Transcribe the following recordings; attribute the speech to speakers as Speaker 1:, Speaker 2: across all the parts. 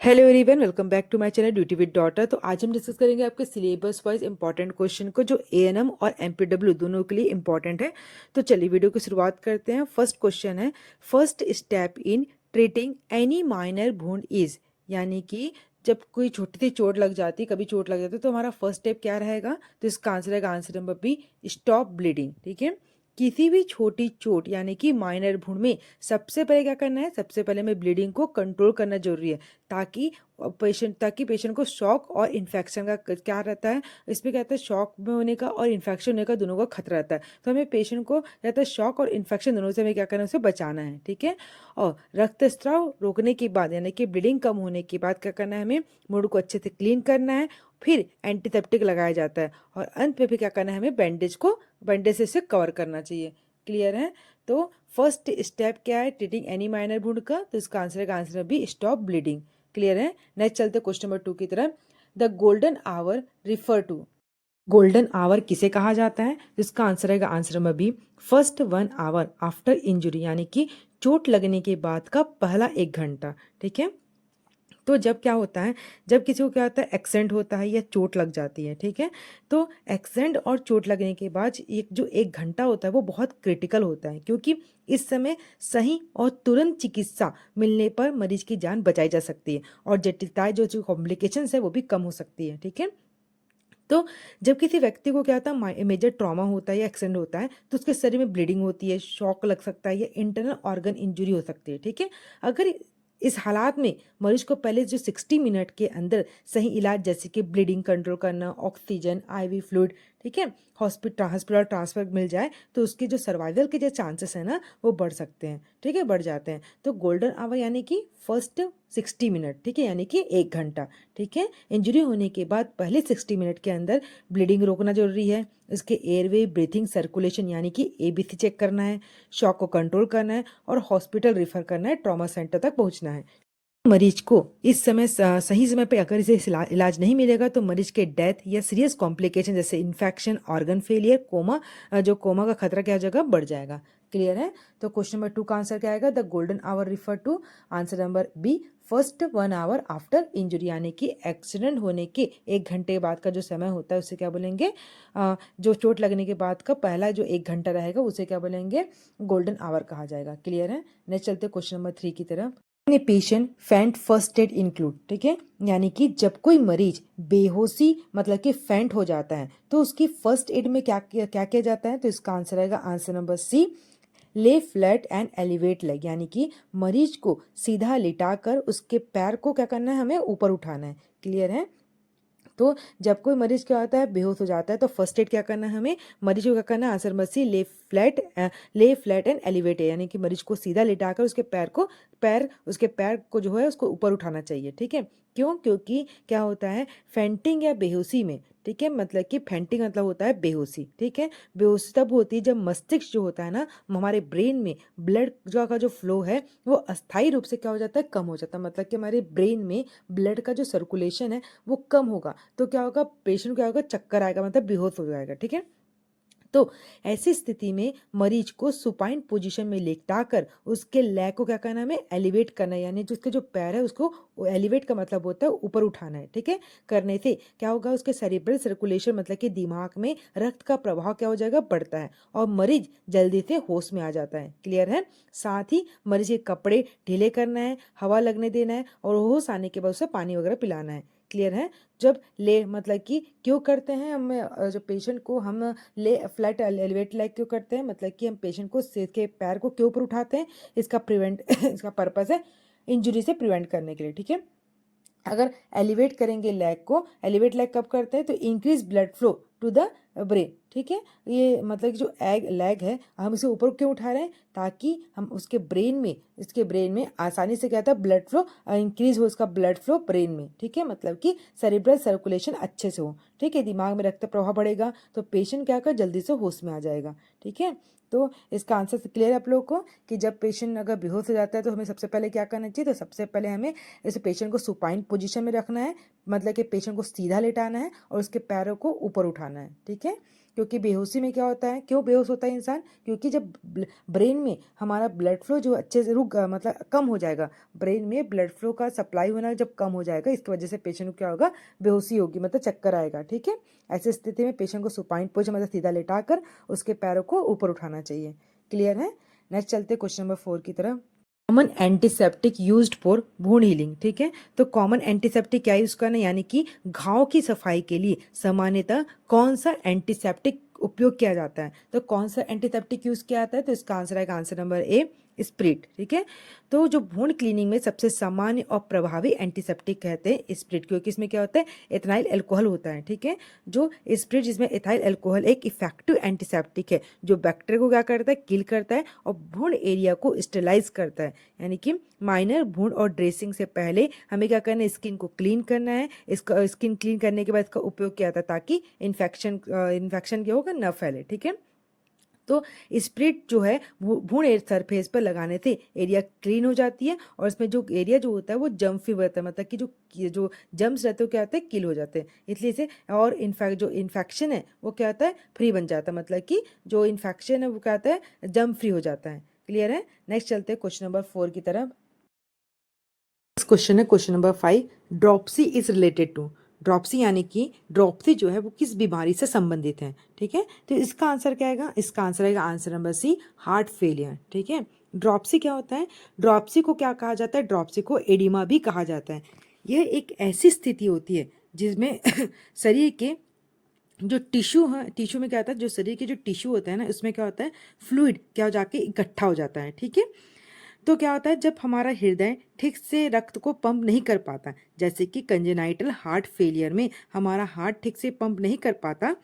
Speaker 1: Hello everyone, welcome back to my channel duty with daughter. तो आज हम discuss करेंगे आपके सिलेबस वाइज इंपॉर्टेंट क्वेश्चन को जो एएनएम और एमपीडब्ल्यू दोनों के लिए इंपॉर्टेंट है। तो चलिए वीडियो की शुरुआत करते हैं। फर्स्ट क्वेश्चन है, first step in treating any minor wound is, यानी कि जब कोई छोटी सी चोट लग जाती है, कभी चोट लग जाती है, तो हमारा फर्स्ट स्टेप क्या रहेगा? तो इसका आंसर रहेगा answer number B, stop bleeding. ठीक है, किसी भी छोटी चोट यानी कि माइनर वुंड में सबसे पहले क्या करना है? सबसे पहले हमें ब्लीडिंग को कंट्रोल करना जरूरी है, ताकि पेशेंट को शॉक और इन्फेक्शन का क्या रहता है, इसमें क्या रहता है, शॉक में होने का और इन्फेक्शन होने का दोनों का खतरा रहता है। तो हमें पेशेंट को रहता है शॉक और इन्फेक्शन दोनों से हमें क्या करना है, उसे बचाना है। ठीक है, और रक्तस्राव रोकने के बाद यानी कि ब्लीडिंग कम होने के बाद क्या करना है, हमें मूड को अच्छे से क्लीन करना है, फिर एंटीसेप्टिक लगाया जाता है और अंत में फिर क्या करना है, हमें बैंडेज से इसे कवर करना चाहिए। क्लियर है? तो फर्स्ट स्टेप क्या है ट्रीटिंग एनी माइनर वुंड का? तो इसका आंसर भी स्टॉप ब्लीडिंग। क्लियर है? नेक्स्ट चलते क्वेश्चन नंबर 2 की तरफ। The golden hour refer to, golden hour किसे कहा जाता है? इसका आंसर रहेगा answer number B, first 1 hour after injury, यानी कि चोट लगने के बाद का पहला 1 घंटा। ठीक है, तो जब क्या होता है, जब किसी को क्या होता है, एक्सीडेंट होता है या चोट लग जाती है, ठीक है, तो एक्सीडेंट और चोट लगने के बाद एक जो 1 घंटा होता है वो बहुत क्रिटिकल होता है, क्योंकि इस समय सही और तुरंत चिकित्सा मिलने पर मरीज की जान बचाई जा सकती है और जटिलताएं जो कॉम्प्लिकेशंस है वो भी कम हो सकती है। ठीक है, तो जब किसी व्यक्ति को क्या होता है, मेजर ट्रॉमा होता है या एक्सीडेंट होता है, तो उसके शरीर में ब्लीडिंग होती है, शॉक लग सकता है या इंटरनल ऑर्गन इंजरी हो सकती है। ठीक है, अगर इस हालात में मरीज को पहले जो 60 मिनट के अंदर सही इलाज जैसे कि ब्लीडिंग कंट्रोल करना, ऑक्सीजन, आईवी फ्लूइड, ठीक है, हॉस्पिटल ट्रांसफर मिल जाए, तो उसके जो सर्वाइवल के जो चांसेस है ना वो बढ़ सकते हैं। ठीक है, बढ़ जाते हैं। तो गोल्डन आवर यानी कि फर्स्ट 60 मिनट, ठीक है, यानी कि 1 घंटा। ठीक है, इंजरी होने के बाद पहले 60 मिनट के अंदर ब्लीडिंग रोकना जरूरी है, इसके एयरवे, ब्रीथिंग, सर्कुलेशन यानी कि एबीसी चेक करना है, शॉक को कंट्रोल करना है और हॉस्पिटल रिफर करना है, ट्रॉमा सेंटर तक पहुंचना है। मरीज को इस समय सही समय पे अगर इसे इलाज नहीं मिलेगा तो मरीज के डेथ या सीरियस कॉम्प्लिकेशन जैसे इन्फेक्शन, ऑर्गन फेलियर, कोमा, जो कोमा का खतरा क्या हो जाएगा, बढ़ जाएगा। क्लियर है? तो क्वेश्चन नंबर 2 का आंसर क्या आएगा? The golden hour refer to, answer number B, first 1 hour after injury, यानी कि एक्सीडेंट होने के 1 घंटे बाद का जो समय होता है उसे क्या बोलेंगे, जो चोट लगने के बाद का पहला जो 1 घंटा रहेगा उसे क्या बोलेंगे, गोल्डन आवर कहा जाएगा। क्लियर है? नेक्स्ट चलते क्वेश्चन नंबर 3 की तरफ। पेशेंट फेंट फर्स्ट एड इंक्लूड, ठीक है, यानी कि जब कोई मरीज बेहोशी मतलब कि फेंट हो जाता है तो उसकी फर्स्ट एड में क्या क्या किया जाता है? तो इसका आंसर रहेगा आंसर नंबर सी, ले फ्लैट एंड एलिवेट लेग, यानी कि मरीज को सीधा लिटाकर उसके पैर को क्या करना है, हमें ऊपर उठाना है। क्लियर है? तो जब कोई मरीज क्या होता है, बेहोश हो जाता है, तो फर्स्ट एड क्या करना है, हमें मरीज को क्या करना है, आंसर नंबर सी, ले फ्लैट एंड एलिवेट, यानी कि मरीज को सीधा लिटाकर उसके पैर को जो है उसको ऊपर उठाना चाहिए। ठीक है, क्यों? क्योंकि क्या होता है, फेंटिंग या बेहोशी में, ठीक है, मतलब कि फेंटिंग मतलब होता है बेहोशी। ठीक है, बेहोशी तब होती है जब मस्तिष्क जो होता है ना, हमारे ब्रेन में ब्लड का जो फ्लो है वो अस्थायी रूप से क्या हो जाता है, कम हो जाता है, मतलब कि हमारे ब्रेन में ब्लड का जो सर्कुलेशन है वो कम होगा, तो क्या होगा, पेशेंट क्या होगा, चक्कर आएगा, मतलब बेहोश हो जाएगा। ठीक है, तो ऐसी स्थिति में मरीज को सुपाइन पोजीशन में लेटाकर उसके लेग को क्या करना है, हमें एलिवेट करना है, यानी जो उसके जो पैर है उसको एलिवेट का मतलब होता है ऊपर उठाना है। ठीक है, करने से क्या होगा, उसके सेरिब्रल सर्कुलेशन मतलब कि दिमाग में रक्त का प्रवाह क्या हो जाएगा, बढ़ता है और मरीज जल्दी से होश में आ जाता है। क्लियर है? साथ ही मरीज के कपड़े ढीले करना है, हवा लगने देना है और होश आने के बाद उसे पानी वगैरह पिलाना है। क्लियर है? जब ले मतलब कि क्यों करते हैं हम, जो पेशेंट को हम ले फ्लैट एलिवेट लेग क्यों करते हैं, मतलब कि हम पेशेंट को सिर के पैर को क्यों ऊपर उठाते हैं, इसका प्रिवेंट इसका पर्पस है इंजरी से प्रिवेंट करने के लिए। ठीक है, अगर एलिवेट करेंगे लेग को, एलिवेट लेग कब करते हैं, तो increase blood flow to the brain. ठीक है, ये मतलब कि जो लेग है हम इसे ऊपर क्यों उठा रहे हैं, ताकि हम इसके ब्रेन में आसानी से क्या होता है, ब्लड फ्लो इंक्रीज हो, उसका ब्लड फ्लो ब्रेन में। ठीक है, मतलब कि सेरिब्रल सर्कुलेशन अच्छे से हो। ठीक है, दिमाग में रक्त प्रवाह बढ़ेगा तो पेशेंट क्या कर, जल्दी से होश में आ जाएगा। ठीक है, तो इसका आंसर क्लियर है आप लोगों को कि जब पेशेंट अगर बेहोश हो जाता है तो हमें सबसे पहले क्या करना चाहिए, तो सबसे पहले हमें इस पेशेंट को सुपाइन पोजीशन में रखना है, मतलब कि पेशेंट को सीधा लेटाना है और उसके पैरों को ऊपर उठाना उठाना है, ठीक है। क्योंकि बेहोशी में क्या होता है, क्यों बेहोश होता है इंसान, क्योंकि जब ब्रेन में हमारा ब्लड फ्लो जो अच्छे से मतलब कम हो जाएगा, ब्रेन में ब्लड फ्लो का सप्लाई होना जब कम हो जाएगा, इसकी वजह से पेशेंट को क्या होगा, बेहोशी होगी, मतलब चक्कर आएगा, ठीक है। ऐसी स्थिति में पेशेंट को सुपाइन पोजीशन मतलब सीधा लेटाकर उसके पैरों को ऊपर उठाना चाहिए। क्लियर है। नेक्स्ट चलते क्वेश्चन नंबर 4 की तरफ। Common antiseptic used for wound healing, ठीक है। तो कॉमन एंटीसेप्टिक क्या यूज करना है, यानी कि घाव की सफाई के लिए सामान्यतः कौन सा एंटीसेप्टिक उपयोग किया जाता है। तो कौन सा एंटीसेप्टिक यूज किया जाता है, तो इसका आंसर आएगा आंसर नंबर ए, स्प्रिट, ठीक है। तो जो वुंड क्लीनिंग में सबसे सामान्य और प्रभावी एंटीसेप्टिक कहते हैं स्प्रिट, क्योंकि इसमें क्या होता है, एथनाइल अल्कोहल होता है, ठीक है। जो स्प्रिट जिसमें एथाइल अल्कोहल एक इफेक्टिव एंटीसेप्टिक है जो बैक्टीरिया को क्या करता है, किल करता है और वुंड एरिया को स्टेलाइज करता है। यानी कि माइनर वुंड और ड्रेसिंग से पहले हमें क्या करना है, स्किन को क्लीन करना है। इसका स्किन क्लीन करने के बाद इसका उपयोग किया जाता है ताकि इन्फेक्शन क्या होगा, न फैले, ठीक है। तो स्प्रिट जो है वुंड सरफेस पर लगाने से एरिया क्लीन हो जाती है और इसमें जो एरिया जो होता है वो जम फ्री रहता है, मतलब कि जो जम्स रहते हैं क्या होते हैं, किल हो जाते हैं, इसलिए से और जो इन्फेक्शन है वो क्या होता है, फ्री बन जाता है, मतलब कि जो इन्फेक्शन है वो क्या होता है, जम फ्री हो जाता है। क्लियर है। नेक्स्ट चलते हैं क्वेश्चन नंबर 4 की तरफ। क्वेश्चन है question number 5, dropsy is related to. Dropsy यानी कि ड्रॉप्सी जो है वो किस बीमारी से संबंधित है, ठीक है। तो इसका आंसर क्या आएगा, इसका आंसर आएगा answer number C, heart failure, ठीक है। ड्रॉप्सी क्या होता है, ड्रॉप्सी को क्या कहा जाता है, ड्रॉप्सी को एडिमा भी कहा जाता है। यह एक ऐसी स्थिति होती है जिसमें शरीर के जो टिश्यू है, टिश्यू में क्या होता है, जो शरीर के जो टिश्यू होता है ना, उसमें क्या होता है, फ्लूइड क्या हो जाके इकट्ठा हो जाता है, ठीक है। तो क्या होता है, जब हमारा हृदय ठीक से रक्त को पंप नहीं कर पाता, जैसे कि कंजेनाइटल हार्ट फेलियर में हमारा हार्ट ठीक से पंप नहीं कर पाता,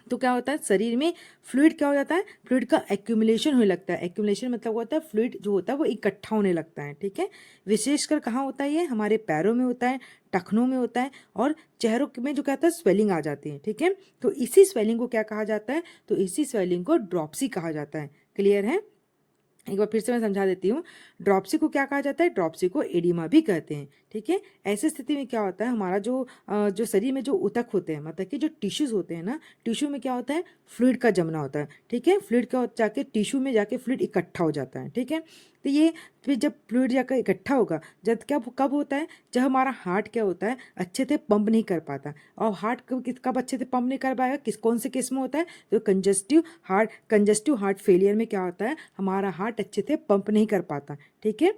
Speaker 1: तो क्या होता है, शरीर में फ्लूइड क्या हो जाता है, फ्लूइड का एक्यूमुलेशन होने लगता है। एक्यूमुलेशन मतलब होता है फ्लूइड जो होता है वो इकट्ठा होने लगता है, ठीक है। विशेषकर कहाँ होता है, ये हमारे पैरों में होता है, टखनों में होता है और चेहरों में जो कहता है स्वेलिंग आ जाती है, ठीक है। तो इसी स्वेलिंग को क्या कहा जाता है, तो इसी स्वेलिंग को ड्रॉप्सी कहा जाता है। क्लियर है। एक बार फिर से मैं समझा देती हूँ। ड्रॉप्सी को क्या कहा जाता है, ड्रॉप्सी को एडिमा भी कहते हैं, ठीक है। ऐसी स्थिति में क्या होता है, हमारा जो शरीर में जो ऊतक होते हैं, मतलब कि जो टिश्यूज होते हैं ना, टिश्यू में क्या होता है, फ्लूइड का जमना होता है, ठीक है। फ्लूइड का जाके टिश्यू में जाके फ्लूइड इकट्ठा हो जाता है, ठीक है। तो ये फिर जब फ्लूइड जाकर इकट्ठा होगा, जब क्या कब होता है, जब हमारा हार्ट क्या होता है, अच्छे से पंप नहीं कर पाता। और हार्ट कब अच्छे से पंप नहीं कर पाएगा, कौन से केस में होता है, तो कंजस्टिव हार्ट फेलियर में क्या होता है, हमारा हार्ट अच्छे से पंप नहीं कर पाता, ठीक है।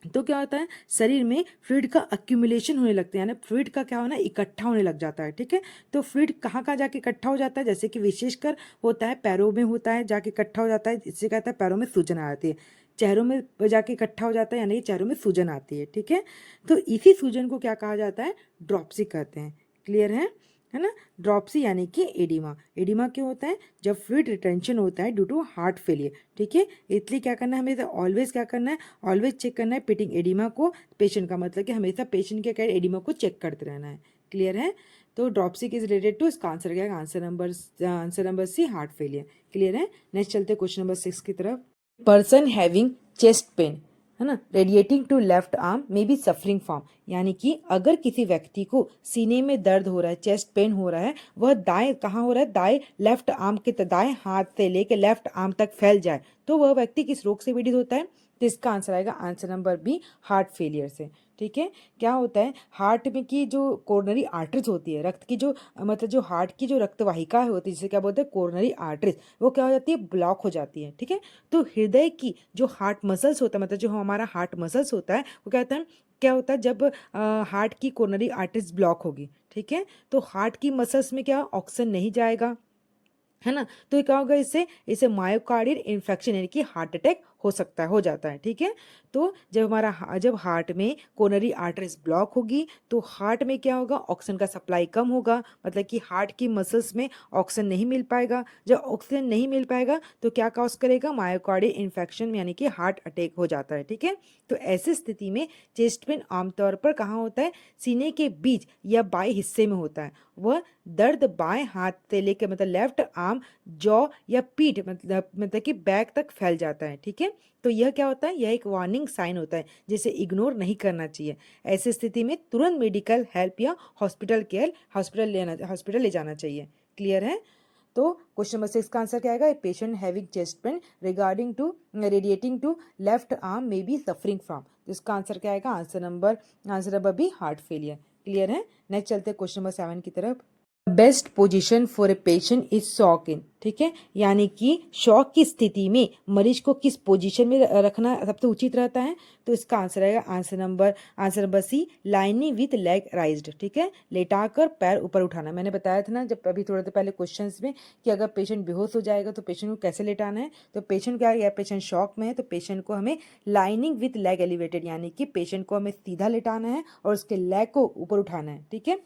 Speaker 1: तो क्या होता है, शरीर में फ्लूइड का अक्यूमुलेशन होने लगता है, यानी फ्लूइड का क्या होना, इकट्ठा होने लग जाता है, ठीक है। तो फ्लूइड कहाँ कहाँ जाके इकट्ठा हो जाता है, जैसे कि विशेषकर होता है पैरों में होता है, जाके इकट्ठा हो जाता है, इससे कहता है पैरों में सूजन आ जाती है। चेहरों में जाके इकट्ठा हो जाता है, यानी कि चेहरों में सूजन आती है, ठीक है। तो इसी सूजन को क्या कहा जाता है, ड्रॉप्सी कहते हैं। क्लियर है ना। ड्रॉप्सी यानी कि एडिमा। एडिमा क्यों होता है, जब फ्लूइड रिटेंशन होता है ड्यू टू हार्ट फेलियर, ठीक है। इसलिए क्या करना है, हमें ऑलवेज क्या करना है, ऑलवेज चेक करना है पिटिंग एडिमा को, पेशेंट का मतलब कि हमेशा पेशेंट के एडिमा को चेक करते रहना है। क्लियर है। तो ड्रॉप्सी इज रिलेटेड टू, इसका आंसर क्या है, answer number C, heart failure. Clear है। नेक्स्ट चलते क्वेश्चन नंबर 6 की तरफ। पर्सन हैविंग चेस्ट पेन, है ना, radiating to left arm may be suffering from, यानी कि अगर किसी व्यक्ति को सीने में दर्द हो रहा है, चेस्ट पेन हो रहा है, वह दाएं कहाँ हो रहा है, दाएं लेफ्ट आर्म के दाएं हाथ से लेके लेफ्ट आर्म तक फैल जाए, तो वह व्यक्ति किस रोग से पीड़ित होता है, तो इसका आंसर आएगा answer number B, heart failure से, ठीक है। क्या होता है, हार्ट में की जो कोरोनरी आर्टरीज होती है, रक्त की जो मतलब जो हार्ट की जो रक्तवाहिका होती है, जिसे क्या बोलते हैं, कोरोनरी आर्टरीज, वो क्या हो जाती है, ब्लॉक हो जाती है, ठीक है। तो हृदय की जो हार्ट मसल्स होता है, मतलब जो हमारा हार्ट मसल्स होता है, वो क्या होता है, क्या होता है, जब हार्ट की कोरोनरी आर्टरीज ब्लॉक होगी, ठीक है, तो हार्ट की मसल्स में क्या ऑक्सीजन नहीं जाएगा, है ना। तो ये क्या होगा, इससे इसे मायोकार्डियल इन्फेक्शन यानी कि हार्ट अटैक हो सकता है, हो जाता है, ठीक है। तो जब हार्ट में कोरोनरी आर्टरीज ब्लॉक होगी, तो हार्ट में क्या होगा, ऑक्सीजन का सप्लाई कम होगा, मतलब कि हार्ट की मसल्स में ऑक्सीजन नहीं मिल पाएगा। जब ऑक्सीजन नहीं मिल पाएगा तो क्या कॉज करेगा, मायोकार्डियल इन्फेक्शन यानी कि हार्ट अटैक हो जाता है, ठीक है। तो ऐसी स्थिति में चेस्ट पेन आमतौर पर कहाँ होता है, सीने के बीच या बाएं हिस्से में होता है। वह दर्द बाएं हाथ से लेकर मतलब लेफ्ट आर्म, जॉ या पीठ मतलब कि बैक तक फैल जाता है, ठीक है। तो यह क्या होता है, यह एक वार्निंग साइन होता है जिसे इग्नोर नहीं करना चाहिए। ऐसी स्थिति में तुरंत मेडिकल हेल्प या हॉस्पिटल ले जाना चाहिए। क्लियर है। तो क्वेश्चन नंबर 6 का आंसर क्या आएगा, patient having chest pain regarding to radiating to left arm may be suffering from, तो इसका आंसर क्या आएगा, answer number B heart failure. Clear है। नेक्स्ट चलते हैं क्वेश्चन नंबर 7 की तरफ। Best position for a patient is shock in, ठीक है, यानी कि शॉक की स्थिति में मरीज को किस पोजीशन में रखना सबसे उचित रहता है, तो इसका आंसर आएगा answer number C, lying with leg raised, ठीक है, लेटाकर पैर ऊपर उठाना। मैंने बताया था ना जब अभी थोड़े देर पहले क्वेश्चंस में कि अगर पेशेंट बेहोश हो जाएगा तो पेशेंट को कैसे लेटाना है, तो पेशेंट क्या है, पेशेंट शॉक में है तो पेशेंट को हमें लाइनिंग विथ लेग एलिवेटेड, यानी कि पेशेंट को हमें सीधा लेटाना है और उसके लेग को ऊपर उठाना है, ठीक है।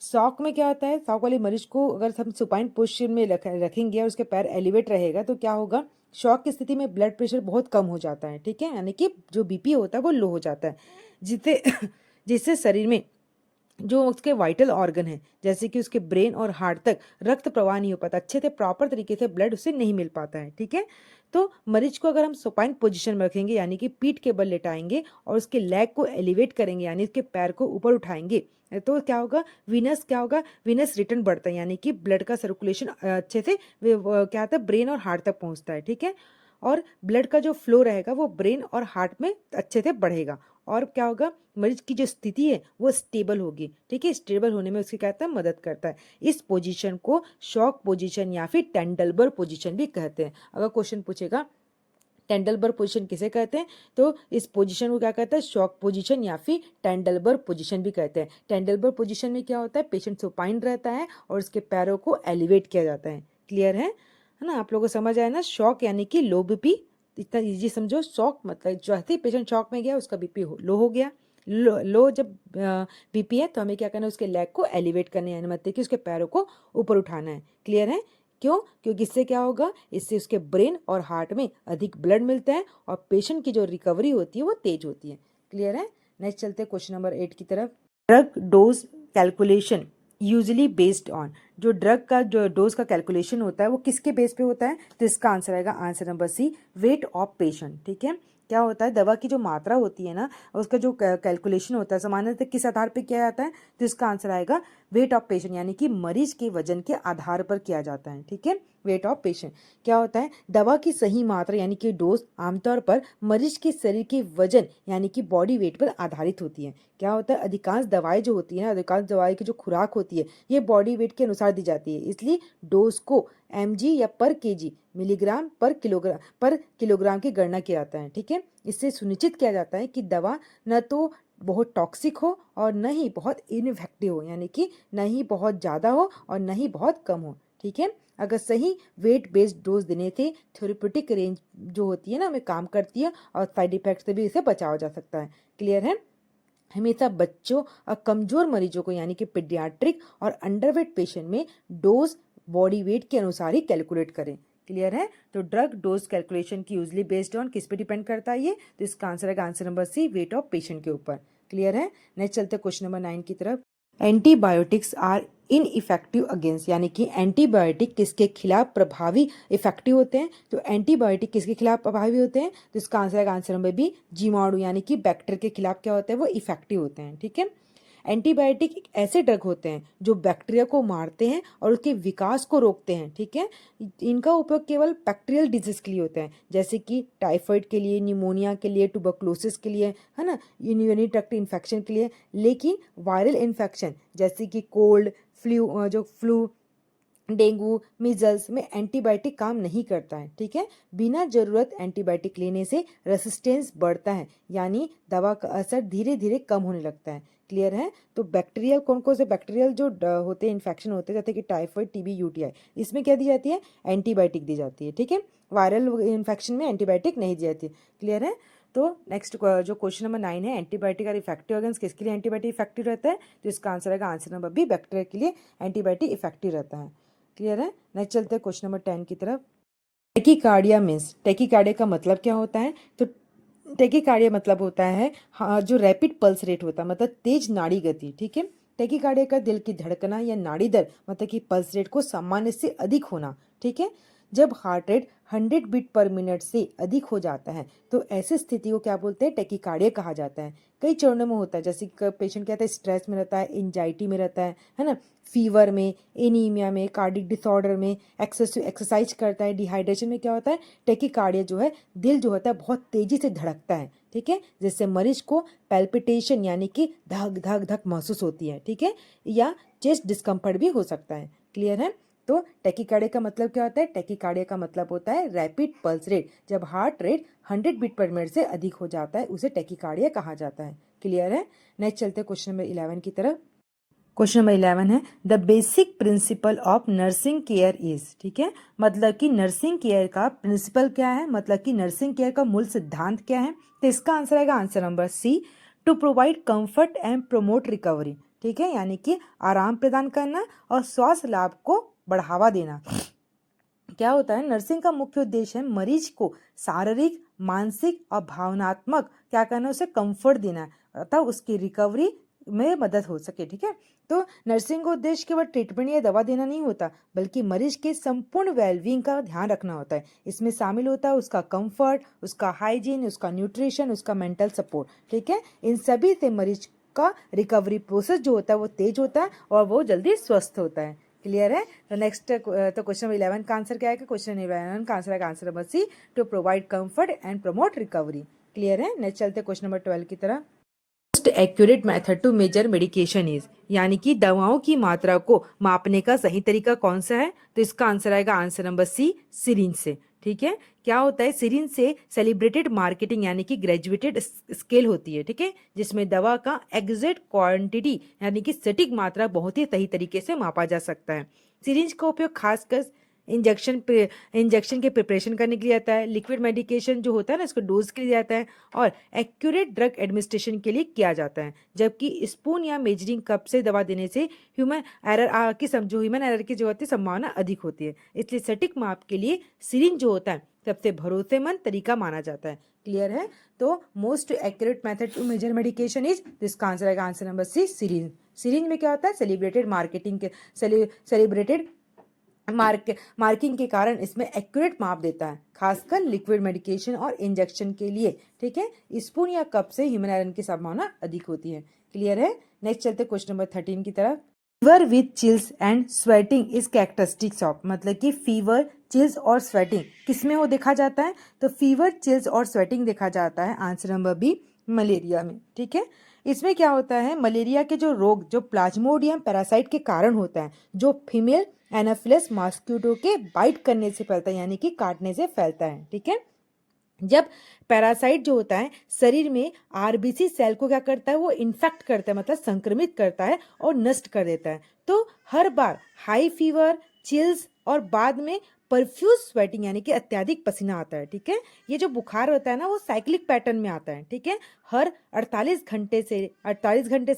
Speaker 1: शॉक में क्या होता है, शॉक वाले मरीज को अगर हम सुपाइन पोजीशन में रखेंगे और उसके पैर एलिवेट रहेगा तो क्या होगा, शॉक की स्थिति में ब्लड प्रेशर बहुत कम हो जाता है, ठीक है, यानी कि जो बीपी होता है वो लो हो जाता है, जिससे जिससे शरीर में जो उसके वाइटल ऑर्गन है जैसे कि उसके ब्रेन और हार्ट तक रक्त प्रवाह नहीं हो पाता, अच्छे से प्रॉपर तरीके से ब्लड उससे नहीं मिल पाता है, ठीक है। तो मरीज को अगर हम सुपाइन पोजीशन में रखेंगे यानी कि पीठ के बल लेटाएंगे और उसके लेग को एलिवेट करेंगे यानी उसके पैर को ऊपर उठाएंगे तो क्या होगा, वीनस रिटर्न बढ़ता है, यानी कि ब्लड का सर्कुलेशन अच्छे से क्या होता है, ब्रेन और हार्ट तक पहुंचता है, ठीक है, और ब्लड का जो फ्लो रहेगा वो ब्रेन और हार्ट में अच्छे से बढ़ेगा और क्या होगा, मरीज की जो स्थिति है वो स्टेबल होगी, ठीक है, स्टेबल होने में उसकी क्या कहता है, मदद करता है। इस पोजीशन को शॉक पोजीशन या फिर टेंडलबर्ग पोजीशन भी कहते हैं। अगर क्वेश्चन पूछेगा टेंडलबर्ग पोजीशन किसे कहते हैं, तो इस पोजीशन को क्या कहते हैं, शॉक पोजीशन या फिर टेंडलबर्ग पोजीशन भी कहते हैं। टेंडलबर्ग पोजीशन में क्या होता है, पेशेंट सुपाइन रहता है और उसके पैरों को एलिवेट किया जाता है। क्लियर है ना, आप लोगों को समझ आया ना। शॉक यानी कि लो बीपी, इतना इजी समझो। शॉक मतलब जैसे ही पेशेंट शॉक में गया उसका बीपी लो हो गया, लो जब बीपी है तो हमें क्या करना है, उसके लेग को एलिवेट करने यानी मतलब कि उसके पैरों को ऊपर उठाना है। क्लियर है। क्यों, क्योंकि इससे क्या होगा, इससे उसके ब्रेन और हार्ट में अधिक ब्लड मिलता है और पेशेंट की जो रिकवरी होती है वो तेज होती है। क्लियर है। नेक्स्ट चलते हैं क्वेश्चन नंबर 8 की तरफ। Drug dose calculation usually based on, जो ड्रग का जो डोज का कैलकुलेशन होता है वो किसके बेस पे होता है, तो इसका आंसर आएगा answer number C, weight of patient, ठीक है। क्या होता है, दवा की जो मात्रा होती है ना उसका जो कैलकुलेशन होता है सामान्यतः किस आधार पर किया जाता है, तो इसका आंसर आएगा वेट ऑफ पेशेंट, यानी कि मरीज के वजन के आधार पर किया जाता है, ठीक है। वेट ऑफ पेशेंट क्या होता है, दवा की सही मात्रा यानी कि डोज आमतौर पर मरीज के शरीर के वजन यानी कि बॉडी वेट पर आधारित होती है। क्या होता है, अधिकांश दवाएं जो होती है ना, अधिकांश दवाई की जो खुराक होती है ये बॉडी वेट के अनुसार दी जाती है, इसलिए डोज को mg या पर केजी, मिलीग्राम पर किलोग्राम की गणना किया जाता है, ठीक है। इससे सुनिश्चित किया जाता है कि दवा न तो बहुत टॉक्सिक हो और न ही बहुत इनइफेक्टिव हो, यानी कि न ही बहुत ज़्यादा हो और न ही बहुत कम हो, ठीक है। अगर सही वेट बेस्ड डोज देने से थेरेप्यूटिक रेंज जो होती है ना हमें काम करती है और साइड इफेक्ट से भी इसे बचावा जा सकता है। क्लियर है। हमेशा बच्चों और कमजोर मरीजों को यानी कि पीडियाट्रिक और अंडरवेट पेशेंट में डोज बॉडी वेट के अनुसार ही कैलकुलेट करें। क्लियर है। तो ड्रग डोज कैलकुलेशन की यूजली बेस्ड ऑन किस पे डिपेंड करता है ये, तो इसका आंसर है answer number C, weight of patient के ऊपर। क्लियर है। नेक्स्ट चलते हैं क्वेश्चन नंबर 9 की तरफ। Antibiotics are ineffective against, यानी कि एंटीबायोटिक किसके खिलाफ प्रभावी इफेक्टिव होते हैं, तो एंटीबायोटिक किसके खिलाफ प्रभावी होते हैं, तो इसका आंसर है आंसर नंबर बी, जीवाणु यानी कि बैक्टीरिया के खिलाफ क्या होते हैं, वो इफेक्टिव होते हैं, ठीक है। एंटीबायोटिक एक ऐसे ड्रग होते हैं जो बैक्टीरिया को मारते हैं और उसके विकास को रोकते हैं, ठीक है। इनका उपयोग केवल बैक्टीरियल डिजीज के लिए होता है, जैसे कि टाइफाइड के लिए, निमोनिया के लिए, ट्यूबरक्लोसिस के लिए, है ना, यूरिनरी ट्रैक्ट इन्फेक्शन के लिए। लेकिन वायरल इन्फेक्शन जैसे कि कोल्ड फ्लू डेंगू मीजल्स में एंटीबायोटिक काम नहीं करता है, ठीक है। बिना जरूरत एंटीबायोटिक लेने से रेसिस्टेंस बढ़ता है, यानी दवा का असर धीरे धीरे कम होने लगता है। क्लियर है। तो बैक्टीरियल कौन से बैक्टीरियल जो होते हैं इन्फेक्शन होते हैं जैसे कि टाइफाइड, टीबी, यूटीआई, इसमें क्या दी जाती है, एंटीबायोटिक दी जाती है, ठीक है। वायरल इन्फेक्शन में एंटीबायोटिक नहीं दी जाती। क्लियर है। तो नेक्स्ट जो क्वेश्चन नंबर 9 है, एंटीबायोटिक और इफेक्टिव अगेंस्ट किसके लिए एंटीबायोटिक इफेक्टिव रहता है, तो इसका आंसर है आंसर नंबर बी, बैक्टीरिया के लिए एंटीबायोटिक इफेक्टिव रहता है। क्लियर है। नेक्स्ट चलते हैं क्वेश्चन नंबर 10 की तरफ। टेकीकार्डिया मीन्स, टेकीकार्डिया का मतलब क्या होता है, तो टेकीकार्डिया मतलब होता है हाँ, जो रैपिड पल्स रेट होता है मतलब तेज नाड़ी गति, ठीक है। टेकीकार्डिया का दिल की धड़कना या नाड़ी दर मतलब कि पल्स रेट को सामान्य से अधिक होना, ठीक है। जब heart rate 100 beat per minute से अधिक हो जाता है तो ऐसी स्थिति को क्या बोलते हैं, टैकीकार्डिया कहा जाता है। कई चरणों में होता है, जैसे पेशेंट क्या होता है, स्ट्रेस में रहता है, एंजाइटी में रहता है ना, फीवर में, एनीमिया में, कार्डिक डिसऑर्डर में, एक्सेसिव एक्सरसाइज करता है, डिहाइड्रेशन में क्या होता है, टैकीकार्डिया जो है, दिल जो होता है बहुत तेजी से धड़कता है, ठीक है, जिससे मरीज को पैल्पिटेशन यानी कि धक धक धक महसूस होती है, ठीक है, या चेस्ट डिस्कम्फर्ट भी हो सकता है। क्लियर है। तो टैकीकार्डिया का मतलब क्या होता है, टैकीकार्डिया का मतलब होता है रैपिड पल्स रेट। जब heart rate 100 beat per minute से अधिक हो जाता है उसे टैकीकार्डिया कहा जाता है। क्लियर है। नेक्स्ट चलते हैं क्वेश्चन नंबर 11 की तरफ। क्वेश्चन नंबर 11 है the basic principle of nursing care is, ठीक है, मतलब कि नर्सिंग केयर का प्रिंसिपल क्या है, मतलब कि नर्सिंग केयर का मूल सिद्धांत क्या है। तो इसका आंसर आएगा answer number C, to provide comfort and promote recovery, ठीक है, यानी कि आराम प्रदान करना और स्वास्थ्य लाभ को बढ़ावा देना। क्या होता है, नर्सिंग का मुख्य उद्देश्य है मरीज को शारीरिक, मानसिक और भावनात्मक क्या करना, उसे कंफर्ट देना अतः उसकी रिकवरी में मदद हो सके, ठीक है। तो नर्सिंग का उद्देश्य केवल ट्रीटमेंट या दवा देना नहीं होता बल्कि मरीज के संपूर्ण वेलबींग का ध्यान रखना होता है। इसमें शामिल होता है उसका कंफर्ट, उसका हाइजीन, उसका न्यूट्रिशन, उसका मेंटल सपोर्ट, ठीक है। इन सभी से मरीज का रिकवरी प्रोसेस जो होता है वो तेज होता है और वो जल्दी स्वस्थ होता है। क्लियर है। तो नेक्स्ट तो क्वेश्चन नंबर 11 का आंसर क्या है, क्वेश्चन नंबर 11 का आंसर है answer number C, to provide comfort and promote recovery. Clear है। नेक्स्ट चलते हैं क्वेश्चन नंबर 12 की तरफ। Most accurate method to measure medication is, यानी कि दवाओं की मात्रा को मापने का सही तरीका कौन सा है। तो इसका आंसर आएगा आंसर नंबर सी, सिरिंज से, ठीक है। क्या होता है, सिरिंज से सेलिब्रेटेड मार्केटिंग यानी कि ग्रेजुएटेड स्केल होती है, ठीक है, जिसमें दवा का एग्जैक्ट क्वांटिटी यानी कि सटीक मात्रा बहुत ही सही तरीके से मापा जा सकता है। सिरिंज का उपयोग खासकर इंजेक्शन के प्रिपरेशन करने के लिए आता है, लिक्विड मेडिकेशन जो होता है ना इसको डोज के लिए जाता है, और एक्यूरेट ड्रग एडमिनिस्ट्रेशन के लिए किया जाता है। जबकि स्पून या मेजरिंग कप से दवा देने से ह्यूमन एरर की जो होती है संभावना अधिक होती है। इसलिए सटीक माप के लिए सिरिंज जो होता है सबसे भरोसेमंद तरीका माना जाता है। क्लियर है। तो most accurate method to measure medication is, इसका आंसर आएगा answer number C, syringe. Syringe में क्या होता है, सेलिब्रेटेड मार्किंग के कारण इसमें एक्यूरेट माप देता है, खासकर लिक्विड मेडिकेशन और इंजेक्शन के लिए, ठीक है। स्पून या कप से ह्यूमन आयरन की संभावना अधिक होती है। क्लियर है। नेक्स्ट चलते क्वेश्चन नंबर 13 की तरफ। Fever with chills and sweating is characteristics of, मतलब कि फीवर, चिल्स और स्वेटिंग किसमें वो देखा जाता है। तो फीवर, चिल्स और स्वेटिंग देखा जाता है आंसर नंबर बी, मलेरिया में, ठीक है। इसमें क्या होता है, मलेरिया के जो रोग जो प्लाज्मोडियम पैरासाइट के कारण होता है, जो फीमेल एनाफिलस मॉस्किटो के बाइट करने से फैलता है यानी कि काटने से फैलता है, ठीक है। जब पैरासाइट जो होता है शरीर में आरबीसी सेल को क्या करता है, वो इन्फेक्ट करता है, मतलब संक्रमित करता है और नष्ट कर देता है। तो हर बार हाई फीवर, चिल्स और बाद में परफ्यूज स्वेटिंग यानी कि अत्यधिक पसीना आता है, ठीक है। ये जो बुखार होता है ना वो साइक्लिक पैटर्न में आता है, ठीक है। हर 48 घंटे से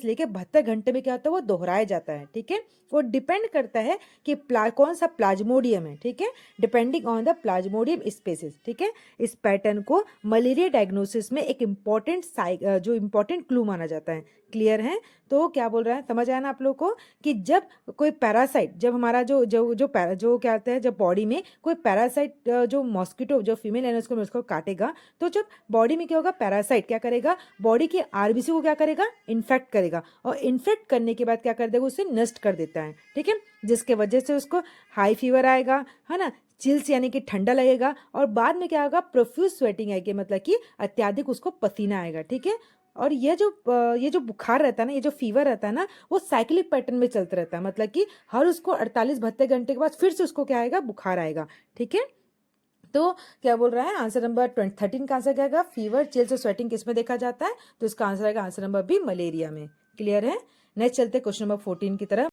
Speaker 1: लेकर 72 घंटे में क्या होता है वो दोहराया जाता है, ठीक है। वो डिपेंड करता है कि कौन सा प्लाज्मोडियम है, ठीक है, depending on the plasmodium species, ठीक है। इस पैटर्न को मलेरिया डायग्नोसिस में एक इम्पॉर्टेंट क्लू माना जाता है। क्लियर है। तो क्या बोल रहा है, समझ आया ना आप लोग को, कि जब कोई पैरासाइट, जब हमारा जो क्या होता है, जब बॉडी में कोई पैरासाइट जो मॉस्किटो जो फीमेल है उसको काटेगा, तो जब बॉडी में क्या होगा, पैरासाइट क्या करेगा, बॉडी के आरबीसी को क्या करेगा, इन्फेक्ट करेगा, और इन्फेक्ट करने के बाद क्या कर देगा, उसे नष्ट कर देता है, ठीक है। जिसके वजह से उसको हाई फीवर आएगा, है ना, चिल्स यानी कि ठंडा लगेगा, और बाद में क्या होगा, प्रोफ्यूज स्वेटिंग आएगी, मतलब कि अत्यधिक उसको पसीना आएगा, ठीक है। और ये जो बुखार रहता है ना, ये जो फीवर रहता है ना, वो साइक्लिक पैटर्न में चलता रहता है, मतलब कि हर उसको 48-72 घंटे के बाद फिर से उसको क्या आएगा, बुखार आएगा, ठीक है। तो क्या बोल रहा है, आंसर नंबर 13 का आंसर क्या आएगा, फीवर, चिल्स और स्वेटिंग किस में देखा जाता है। तो इसका आंसर आएगा आंसर नंबर बी, मलेरिया में। क्लियर है। नेक्स्ट चलते क्वेश्चन नंबर 14 की तरफ।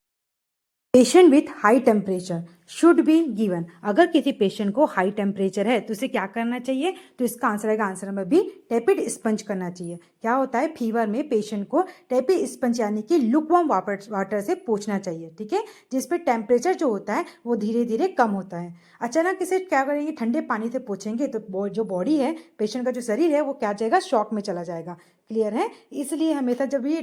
Speaker 1: Patient with high temperature should be given, अगर किसी पेशेंट को हाई टेम्परेचर है तो उसे क्या करना चाहिए। तो इसका आंसर आएगा answer number B, tepid sponge करना चाहिए। क्या होता है, फीवर में पेशेंट को टेपिड स्पंज यानी कि लुकवार्म वाटर से पोंछना चाहिए, ठीक है, जिसपे टेम्परेचर जो होता है वो धीरे धीरे कम होता है। अचानक इसे क्या करेंगे, ठंडे पानी से पोंछेंगे तो जो बॉडी है, पेशेंट का जो शरीर है वो क्या जाएगा, शॉक में चला जाएगा। क्लियर है। इसलिए हमेशा जब भी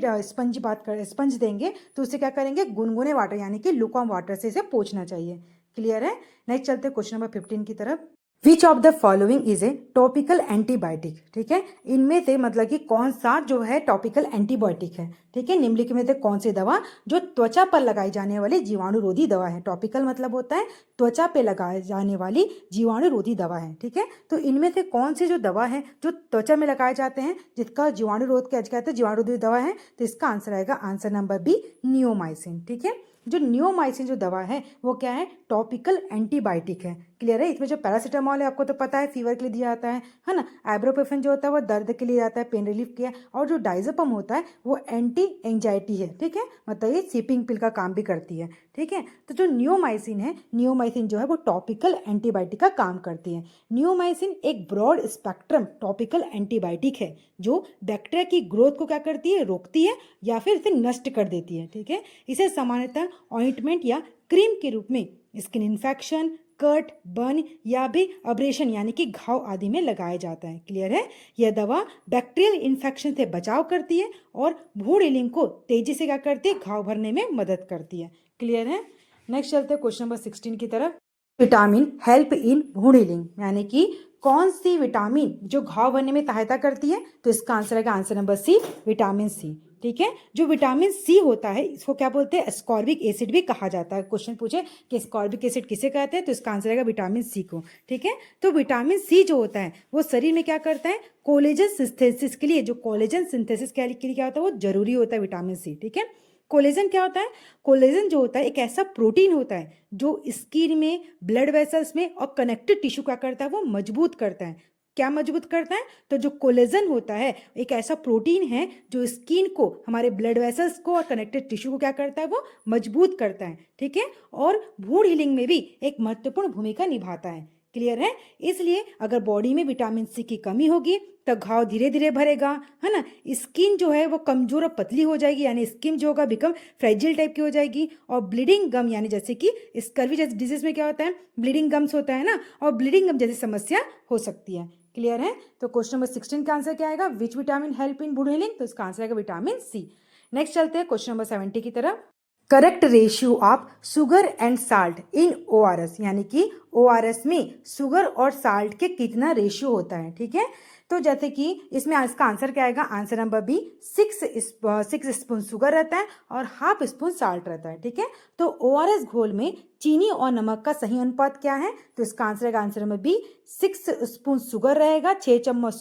Speaker 1: स्पंज देंगे तो उसे क्या करेंगे, गुनगुने वाटर यानी कि लुकवार्म वाटर से इसे पोंछना चाहिए। क्लियर है। नेक्स्ट चलते हैं क्वेश्चन नंबर 15 की तरफ। Which of the following is a topical antibiotic, ठीक है, इनमें से मतलब कि कौन सा जो है टॉपिकल एंटीबायोटिक है, ठीक है, निम्नलिखित में से कौन सी दवा जो त्वचा पर लगाई जाने वाली जीवाणुरोधी दवा है। टॉपिकल मतलब होता है त्वचा पे लगाई जाने वाली जीवाणुरोधी दवा है, ठीक है। तो इनमें से कौन सी जो दवा है जो त्वचा में लगाए जाते हैं जिसका जीवाणुरोध क्या कहते हैं, जीवाणुरोधी दवा है, तो इसका आंसर आएगा आंसर नंबर बी, नियोमाइसिन, ठीक है। जो नियोमाइसिन जो दवा है वो क्या है, टॉपिकल एंटीबायोटिक है, क्लियर है। इसमें जो पैरासीटामॉल है आपको तो पता है फीवर के लिए दिया जाता है ना। आइब्रोप्रोफेन जो होता है वो दर्द के लिए आता है, पेन रिलीफ किया, और जो डाइज़ेपम होता है वो एंटी एंजाइटी है, ठीक है, मतलब ये स्लीपिंग पिल का काम भी करती है, ठीक है। तो जो नियोमाइसिन है, नियोमाइसिन जो है वो टॉपिकल एंटीबायोटिक का काम करती है। नियोमाइसिन एक ब्रॉड स्पेक्ट्रम टॉपिकल एंटीबायोटिक है जो बैक्टीरिया की ग्रोथ को क्या करती है, रोकती है या फिर इसे नष्ट कर देती है, ठीक है। इसे सामान्यतः ऑइंटमेंट या क्रीम के रूप में स्किन इन्फेक्शन, कट, बर्न या भी अब्रेशन यानी कि घाव आदि में लगाया जाता है, क्लियर है। यह दवा बैक्टीरियल इन्फेक्शन से बचाव करती है और वुंड हीलिंग को तेजी से क्या करती है, घाव भरने में मदद करती है, क्लियर है। नेक्स्ट चलते हैं क्वेश्चन नंबर 16 की तरफ। Vitamin help in wound healing, यानी कि कौन सी विटामिन जो घाव भरने में सहायता करती है, तो इसका आंसर है answer number C, vitamin C, ठीक है। जो विटामिन सी होता है इसको क्या बोलते हैं, एस्कॉर्बिक एसिड भी कहा जाता है। क्वेश्चन पूछे कि एस्कॉर्बिक एसिड किसे कहते हैं, तो इसका आंसर है विटामिन सी को, ठीक है। तो विटामिन सी जो होता है वो शरीर में क्या करता है, कोलेजन सिंथेसिस के लिए, जो कोलेजन सिंथेसिस के लिए क्या होता है, वो जरूरी होता है विटामिन सी, ठीक है। कोलेजन क्या होता है, कोलेजन जो होता है एक ऐसा प्रोटीन होता है जो स्किन में, ब्लड वेसल्स में और कनेक्टिव टिश्यू क्या करता है, वो मजबूत करता है। क्या मजबूत करता है, तो जो कोलेजन होता है एक ऐसा प्रोटीन है जो स्किन को, हमारे ब्लड वेसल्स को और कनेक्टिव टिश्यू को क्या करता है, वो मजबूत करता है, ठीक है, और वुंड हीलिंग में भी एक महत्वपूर्ण भूमिका निभाता है, क्लियर है। इसलिए अगर बॉडी में विटामिन सी की कमी होगी तो घाव धीरे धीरे भरेगा, है ना। स्किन जो है वो कमजोर और पतली हो जाएगी, यानी स्किन जो होगा बिकम फ्रेजिल टाइप की हो जाएगी, और ब्लीडिंग गम यानी जैसे कि स्कर्वी जैसे डिजीज में क्या होता है, ब्लीडिंग गम्स होता है ना, और ब्लीडिंग गम जैसी समस्या हो सकती है, क्लियर है। तो क्वेश्चन नंबर 16 का आंसर क्या आएगा, which vitamin help in wound healing, तो इसका आंसर आएगा विटामिन सी। नेक्स्ट चलते हैं क्वेश्चन नंबर 70 की तरफ। Correct ratio of sugar and salt in ORS, यानी कि ओआरएस में शुगर और साल्ट के कितना रेशियो होता है, ठीक है। तो जैसे कि इसमें इसका आंसर क्या आएगा, answer number B, 6 spoon sugar रहता है और हाफ स्पून साल्ट रहता है, ठीक है। तो ओआरएस घोल में चीनी और नमक का सही अनुपात क्या है, तो इसका आंसर है answer number B, 6 spoon sugar रहेगा, 6 चम्मच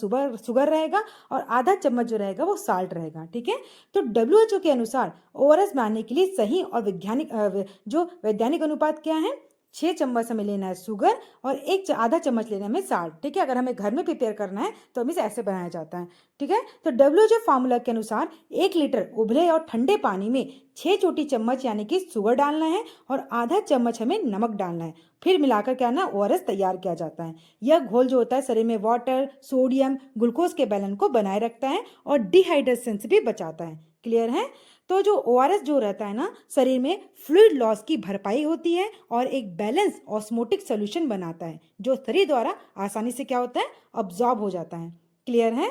Speaker 1: शुगर रहेगा और आधा चम्मच जो रहेगा वो साल्ट रहेगा, ठीक है। तो WHO के अनुसार ओआरएस बनाने के लिए सही और वैज्ञानिक अनुपात क्या है, 6 चम्मच हमें लेना है शुगर और आधा चम्मच लेना है हमें साल्ट, ठीक है। अगर हमें घर में प्रिपेयर करना है तो हमें ऐसे बनाया जाता है, ठीक है। तो WHO फार्मूला के अनुसार 1 लीटर उबले और ठंडे पानी में 6 छोटी चम्मच यानी कि शुगर डालना है और आधा चम्मच हमें नमक डालना है, फिर मिलाकर क्या ना ओआरएस तैयार किया जाता है। यह घोल जो होता है शरीर में वाटर, सोडियम, ग्लूकोज के बैलेंस को बनाए रखता है और डिहाइड्रेशन से भी बचाता है, क्लियर है। तो जो ओआरएस जो रहता है ना, शरीर में फ्लूइड लॉस की भरपाई होती है और एक बैलेंस ऑस्मोटिक सोल्यूशन बनाता है जो शरीर द्वारा आसानी से क्या होता है, अब्जॉर्ब हो जाता है, क्लियर है।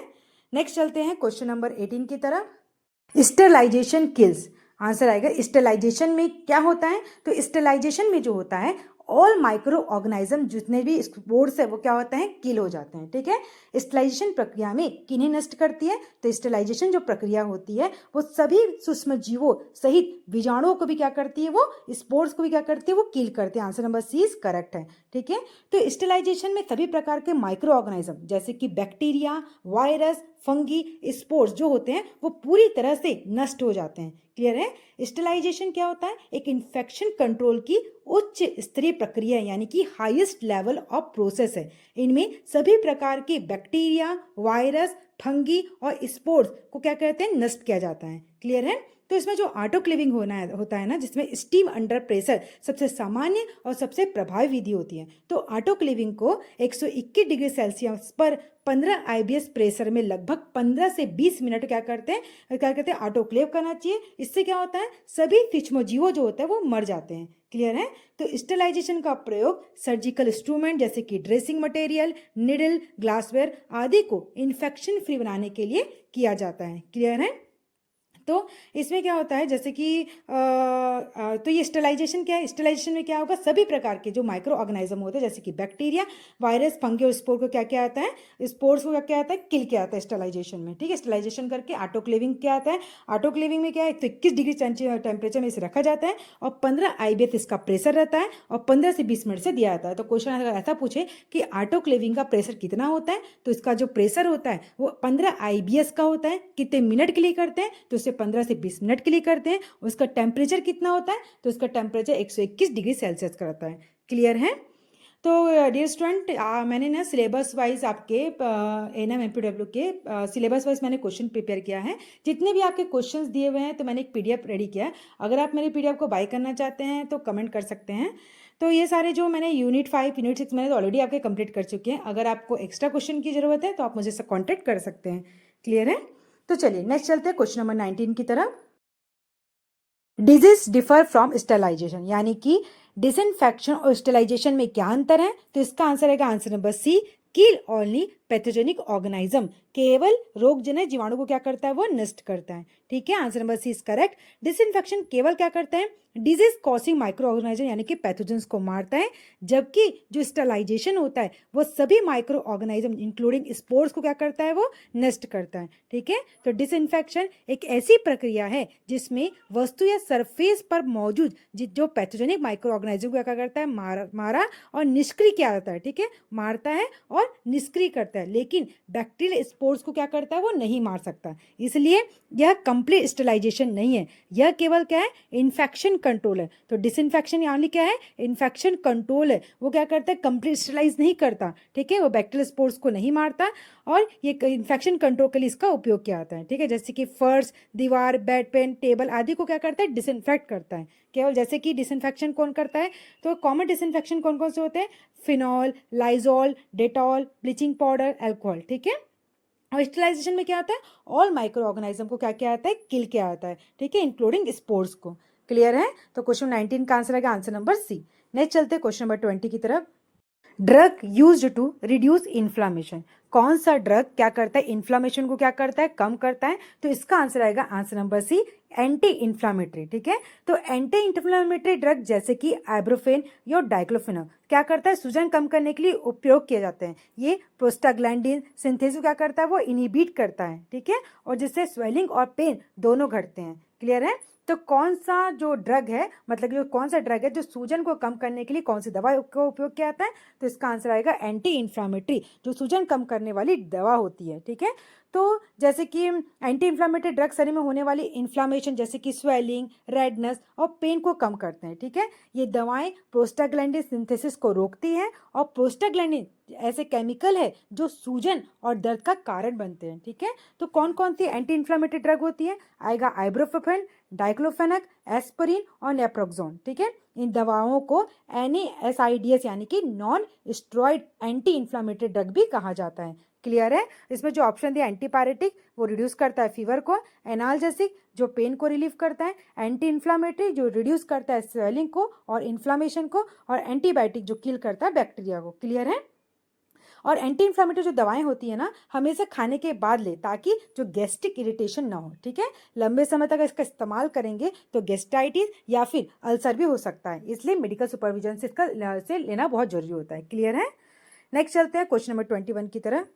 Speaker 1: नेक्स्ट चलते हैं क्वेश्चन नंबर 18 की तरफ। स्टेलाइजेशन किल्स, आंसर आएगा स्टेलाइजेशन में क्या होता है, तो स्टेलाइजेशन में जो होता है ऑल माइक्रो ऑर्गेनिज्म जितने भी स्पोर्स है वो क्या होते हैं, किल हो जाते हैं, ठीक है। स्टेलाइजेशन प्रक्रिया में किन्हें नष्ट करती है, तो स्टेलाइजेशन जो प्रक्रिया होती है वो सभी सूक्ष्म जीवों सहित बीजाणुओं को भी क्या करती है, वो स्पोर्स को भी क्या करती है, वो किल करती है। Answer number C is correct है, ठीक है। तो स्टेलाइजेशन में सभी प्रकार के माइक्रो ऑर्गेनिज्म जैसे कि बैक्टीरिया, वायरस, फंगी, स्पोर्स जो होते हैं वो पूरी तरह से नष्ट हो जाते हैं, क्लियर है। स्टेलाइजेशन क्या होता है, एक इन्फेक्शन कंट्रोल की उच्च स्तरीय प्रक्रिया यानी कि हाईएस्ट लेवल ऑफ प्रोसेस है। इनमें सभी प्रकार के बैक्टीरिया, वायरस, फंगी और स्पोर्स को क्या कहते हैं, नष्ट किया जाता है, क्लियर है। तो इसमें जो ऑटोक्लेविंग होता है ना, जिसमें स्टीम अंडर प्रेशर सबसे सामान्य और सबसे प्रभावी विधि होती है। तो ऑटोक्लेविंग को 121 डिग्री सेल्सियस पर 15 IBS प्रेशर में लगभग 15 से 20 मिनट क्या करते हैं ऑटोक्लेव करना चाहिए। इससे क्या होता है, सभी सूक्ष्मजीवों जो होता है वो मर जाते हैं, क्लियर है। तो स्टेलाइजेशन का प्रयोग सर्जिकल इंस्ट्रूमेंट जैसे कि ड्रेसिंग मटेरियल, निडल, ग्लासवेयर आदि को इन्फेक्शन फ्री बनाने के लिए किया जाता है, क्लियर है। तो इसमें क्या होता है, जैसे कि तो ये स्टेलाइजेशन क्या है, स्टेलाइजेशन में क्या होगा, सभी प्रकार के जो माइक्रो ऑर्गेनिज्म होते हैं जैसे कि बैक्टीरिया, वायरस, फंगी और स्पोर को क्या क्या आता है, स्पोर्स को क्या क्या आता है, किल क्या आता है स्टेलाइजेशन में। ठीक है, स्टेलाइजेशन करके ऑटोक्लेविंग क्या आता है, ऑटोक्लेविंग में क्या है, तो 21 डिग्री टेम्परेचर में इसे रखा जाता है और 15 IBS इसका प्रेशर रहता है और 15 से 20 मिनट से दिया जाता है। तो क्वेश्चन अगर ऐसा पूछे कि ऑटोक्लेविंग का प्रेशर कितना होता है, तो इसका जो प्रेशर होता है वो 15 IBS का होता है। कितने मिनट के लिए करते हैं, तो इसे 15 से 20 मिनट के लिए करते हैं। उसका टेम्परेचर कितना होता है, तो इसका टेम्परेचर 121 डिग्री सेल्सियस का रहता है। क्लियर है। तो डियर स्टूडेंट, मैंने ना सिलेबस वाइज आपके ANM MPW के सिलेबस वाइज मैंने क्वेश्चन प्रिपेयर किया है। जितने भी आपके क्वेश्चंस दिए हुए हैं तो मैंने एक PDF रेडी किया है। अगर आप मेरे PDF को बाय करना चाहते हैं तो कमेंट कर सकते हैं। तो ये सारे जो मैंने यूनिट 5 यूनिट 6 मैंने तो ऑलरेडी आपके कंप्लीट कर चुके हैं। अगर आपको एक्स्ट्रा क्वेश्चन की जरूरत है तो आप मुझे कॉन्टेक्ट कर सकते हैं। क्लियर है। तो चलिए नेक्स्ट चलते हैं क्वेश्चन नंबर 19 की तरफ। डिजीज डिफर फ्रॉम स्टेलाइजेशन, यानी कि डिसइंफेक्शन और स्टेलाइजेशन में क्या अंतर है, तो इसका आंसर है आंसर नंबर सी, किल ओनली पैथोजेनिक ऑर्गेनिज्म। केवल रोगजनक जीवाणु को क्या करता है, वो नष्ट करता है। ठीक है, answer number C is correct. Disinfection केवल क्या करता है, डिजीज कॉसिंग माइक्रो ऑर्गेनिज्म यानी कि पैथोजेंस को मारता है, जबकि जो स्टेलाइजेशन होता है वो सभी माइक्रो ऑर्गेनिज्म इंक्लूडिंग स्पोर्स को क्या करता है, वो नष्ट करता है। ठीक है, तो डिसइंफेक्शन एक ऐसी प्रक्रिया है जिसमें वस्तु या सरफेस पर मौजूद जो पैथोजेनिक माइक्रो ऑर्गेनिज्म को क्या करता है, मारा और निष्क्रिय किया जाता है। ठीक है, मारता है और निष्क्रिय करता है, लेकिन बैक्टीरियल स्पोर्स को क्या करता है, वो नहीं मार सकता। इसलिए यह कंप्लीट स्टेलाइजेशन नहीं है, यह केवल क्या है, इन्फेक्शन कंट्रोल है। तो डिसइंफेक्शन यानी क्या है, इन्फेक्शन कंट्रोल है। वो क्या करता है, कंप्लीट स्टेलाइज नहीं करता। ठीक है, वो बैक्टीरियल स्पोर्स को नहीं मारता और ये इन्फेक्शन कंट्रोल के लिए इसका उपयोग किया जाता है। ठीक है, जैसे कि फर्श, दीवार, बेड, पेन, टेबल आदि को क्या करता है, डिसइंफेक्ट करता है। केवल जैसे कि डिसइंफेक्शन कौन करता है, तो कॉमन डिसइंफेक्शन कौन कौन से होते हैं, phenol, Lysol, Dettol, bleaching powder, alcohol. ठीक है, और स्टेलाइजेशन में क्या आता है, ऑल माइक्रो ऑर्गेनिज्म को क्या क्या आता है, किल किया आता है। ठीक है, इंक्लूडिंग स्पोर्स को। क्लियर है। तो क्वेश्चन 19 का आंसर है आंसर नंबर सी। नेक्स्ट चलते हैं क्वेश्चन नंबर 20 की तरफ। Drug used to reduce inflammation, कौन सा ड्रग क्या करता है, इन्फ्लामेशन को क्या करता है, कम करता है, तो इसका आंसर आएगा answer number C, anti inflammatory. ठीक है, तो एंटी इन्फ्लामेटरी ड्रग जैसे कि आइब्रोफेन या डाइक्लोफेनाक क्या करता है, सूजन कम करने के लिए उपयोग किए जाते हैं। ये प्रोस्टाग्लैंडिन सिंथेसिस क्या करता है, वो इनहिबिट करता है। ठीक है, और जिससे स्वेलिंग और पेन दोनों घटते हैं। क्लियर है। तो कौन सा जो ड्रग है, मतलब जो कौन सा ड्रग है जो सूजन को कम करने के लिए कौन सी दवा का उपयोग किया जाता है, तो इसका आंसर आएगा एंटी इन्फ्लामेटरी, जो सूजन कम करने वाली दवा होती है। ठीक है, तो जैसे कि एंटी इन्फ्लामेटरी ड्रग शरीर में होने वाली इन्फ्लामेशन जैसे कि स्वेलिंग, रेडनेस और पेन को कम करते हैं। ठीक है, ये दवाएं प्रोस्टाग्लैंडिन सिंथेसिस को रोकती हैं और प्रोस्टाग्लैंडिन ऐसे केमिकल है जो सूजन और दर्द का कारण बनते हैं। ठीक है, तो कौन कौन सी एंटी इन्फ्लामेटरी ड्रग होती है, आएगा आइब्रोफेन, डाइक्लोफेनाक, एस्पिरिन और नेप्रोक्सोन। ठीक है, इन दवाओं को NSAIDs यानी कि non steroid anti inflammatory drug भी कहा जाता है। क्लियर है। इसमें जो ऑप्शन दिया, एंटीपायरेटिक वो रिड्यूस करता है फीवर को, एनाल्जेसिक जो पेन को रिलीव करता है, एंटी इन्फ्लामेटरी जो रिड्यूस करता है स्वेलिंग को और इन्फ्लामेशन को, और एंटीबायोटिक जो किल करता है बैक्टीरिया को। क्लियर है। और एंटी इन्फ्लामेटरी जो दवाएं होती है ना, हमेशा खाने के बाद ले, ताकि जो गैस्ट्रिक इरिटेशन ना हो। ठीक है, लंबे समय तक इसका इस्तेमाल करेंगे तो गैस्ट्राइटिस या फिर अल्सर भी हो सकता है, इसलिए मेडिकल सुपरविजन से इसका से लेना बहुत जरूरी होता है। क्लियर है। नेक्स्ट चलते हैं क्वेश्चन नंबर 21 की तरफ।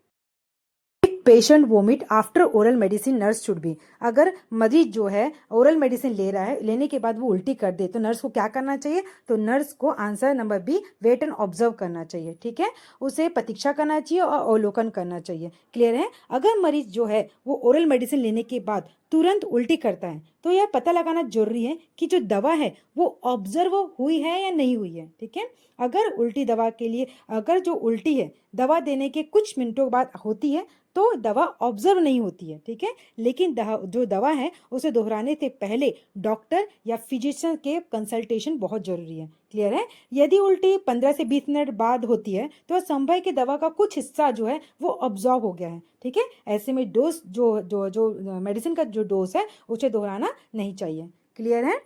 Speaker 1: Patient vomit after oral medicine nurse should be, अगर मरीज जो है ओरल मेडिसिन ले रहा है, लेने के बाद वो उल्टी कर दे तो नर्स को क्या करना चाहिए, तो नर्स को answer number B, wait and observe करना चाहिए। ठीक है, उसे प्रतीक्षा करना चाहिए और अवलोकन करना चाहिए। क्लियर है। अगर मरीज जो है वो ओरल मेडिसिन लेने के बाद तुरंत उल्टी करता है तो यह पता लगाना जरूरी है कि जो दवा है वो ऑब्जर्व हुई है या नहीं हुई है। ठीक है, अगर उल्टी दवा के लिए, अगर जो उल्टी है दवा देने के कुछ मिनटों बाद होती है तो दवा ऑब्जर्व नहीं होती है। ठीक है, लेकिन जो दवा है उसे दोहराने से पहले डॉक्टर या फिजिशियन के कंसल्टेशन बहुत जरूरी है। क्लियर है। यदि उल्टी 15 से 20 मिनट बाद होती है तो संभव है कि दवा का कुछ हिस्सा जो है वो ऑब्जॉर्व हो गया है। ठीक है, ऐसे में डोज जो मेडिसिन का जो डोज है उसे दोहराना नहीं चाहिए। क्लियर है।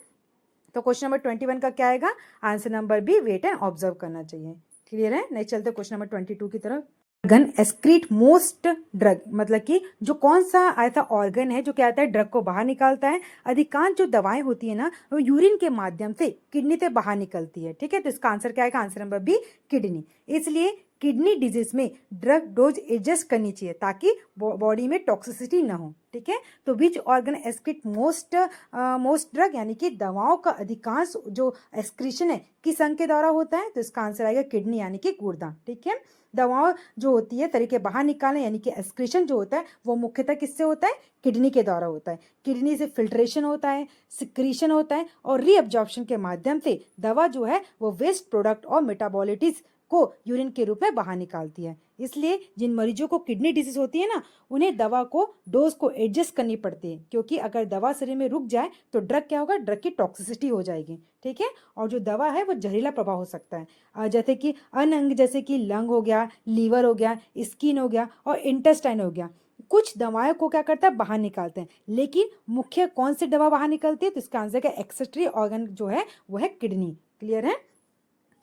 Speaker 1: तो क्वेश्चन नंबर 21 का क्या आएगा, answer number B, wait and observe करना चाहिए। क्लियर है। नेक्स्ट चलते क्वेश्चन नंबर 22 की तरफ। ऑर्गन एक्सक्रीट मोस्ट ड्रग, मतलब कि जो कौन सा ऐसा ऑर्गन है जो क्या आता है ड्रग को बाहर निकालता है। अधिकांश जो दवाएं होती है ना वो यूरिन के माध्यम से किडनी से बाहर निकलती है। ठीक है, तो इसका आंसर क्या आएगा, आंसर नंबर बी किडनी। इसलिए किडनी डिजीज में ड्रग डोज एडजस्ट करनी चाहिए ताकि बॉडी में टॉक्सिसिटी ना हो। ठीक है, तो which organ excrete most drug, यानी कि दवाओं का अधिकांश जो एक्सक्रीशन है किस अंग के द्वारा होता है, तो इसका आंसर आएगा किडनी यानी कि गुर्दा। ठीक है, दवाओं जो होती है तरीके बाहर निकालने यानी कि एक्सक्रीशन जो होता है वो मुख्यतः किससे होता है, किडनी के द्वारा होता है। किडनी से फिल्ट्रेशन होता है, सिक्रीशन होता है और रीअब्जॉर्प्शन के माध्यम से दवा जो है वो वेस्ट प्रोडक्ट और मेटाबॉलिटिस को यूरिन के रूप में बाहर निकालती है। इसलिए जिन मरीजों को किडनी डिजीज होती है ना उन्हें दवा को डोज को एडजस्ट करनी पड़ती है, क्योंकि अगर दवा शरीर में रुक जाए तो ड्रग क्या होगा, ड्रग की टॉक्सिसिटी हो जाएगी। ठीक है, और जो दवा है वो जहरीला प्रभाव हो सकता है, जैसे कि अन्य अंग जैसे कि लंग हो गया, लीवर हो गया, स्किन हो गया और इंटेस्टाइन हो गया। कुछ दवाओं को क्या करता है, बाहर निकालते हैं, लेकिन मुख्य कौन सी दवा बाहर निकलती है, तो इसका आंसर क्या, एक्सेक्रीटरी ऑर्गन जो है वो है किडनी। क्लियर है,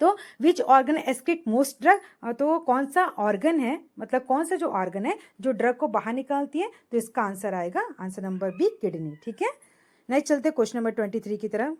Speaker 1: तो which organ excrete most drug, तो कौन सा ऑर्गन है, मतलब कौन सा जो ऑर्गन है जो ड्रग को बाहर निकालती है, तो इसका आंसर आएगा आंसर नंबर बी किडनी। ठीक है, नेक्स्ट चलते क्वेश्चन नंबर 23 की तरफ।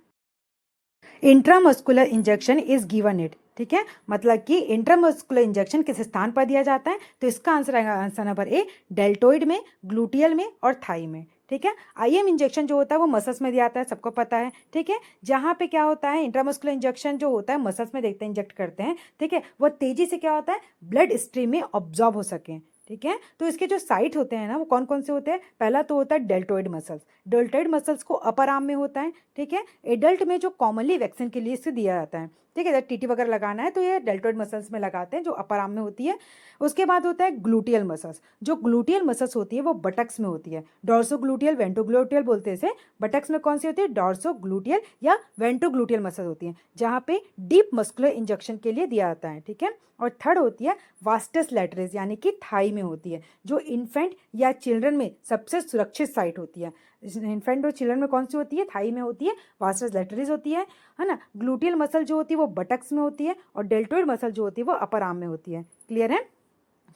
Speaker 1: Intramuscular injection is given it. ठीक है, मतलब कि इंट्रामस्कुलर इंजेक्शन किस स्थान पर दिया जाता है, तो इसका आंसर आएगा आंसर नंबर ए डेल्टोइड में, ग्लूटियल में और थाई में। ठीक है, आईएम इंजेक्शन जो होता है वो मसल्स में दिया जाता है, सबको पता है। ठीक है, जहाँ पे क्या होता है, इंट्रामस्कुलर इंजेक्शन जो होता है मसल्स में देखते हैं इंजेक्ट करते हैं। ठीक है, वो तेजी से क्या होता है, ब्लड स्ट्रीम में ऑब्जॉर्ब हो सके। ठीक है, तो इसके जो साइट होते हैं ना वो कौन कौन से होते हैं, पहला तो होता है डेल्टोइड मसल्स। डेल्टोइड मसल्स को अपर आर्म में होता है। ठीक है, एडल्ट में जो कॉमनली वैक्सीन के लिए इसे दिया जाता है। ठीक है, जब टीटी वगैरह लगाना है तो ये डेल्टोइड मसल्स में लगाते हैं जो अपर आर्म में होती है। उसके बाद होता है ग्लूटियल मसल्स। जो ग्लूटियल मसल्स होती है वो बटक्स में होती है, डॉर्सो ग्लूटियल वेंट्रो ग्लूटियल बोलते हैं इसे। बटक्स में कौन सी होती है, डॉर्सो ग्लूटियल या वेंट्रो ग्लूटियल मसल होती है, जहाँ पे डीप मस्कुलर इंजेक्शन के लिए दिया जाता है। ठीक है, और थर्ड होती है वास्टस लैटरिस यानी कि थाई में होती है, जो इन्फेंट या चिल्ड्रन में सबसे सुरक्षित साइट होती है। इन्फेंट और चिल्ड्रन में कौन सी होती है, थाई में होती है, वास्टस लैटरिस होती है ना। ग्लूटियल मसल जो होती है वो बटक्स में होती है और डेल्टोइड मसल जो होती है वो अपर आर्म में होती है। क्लियर है,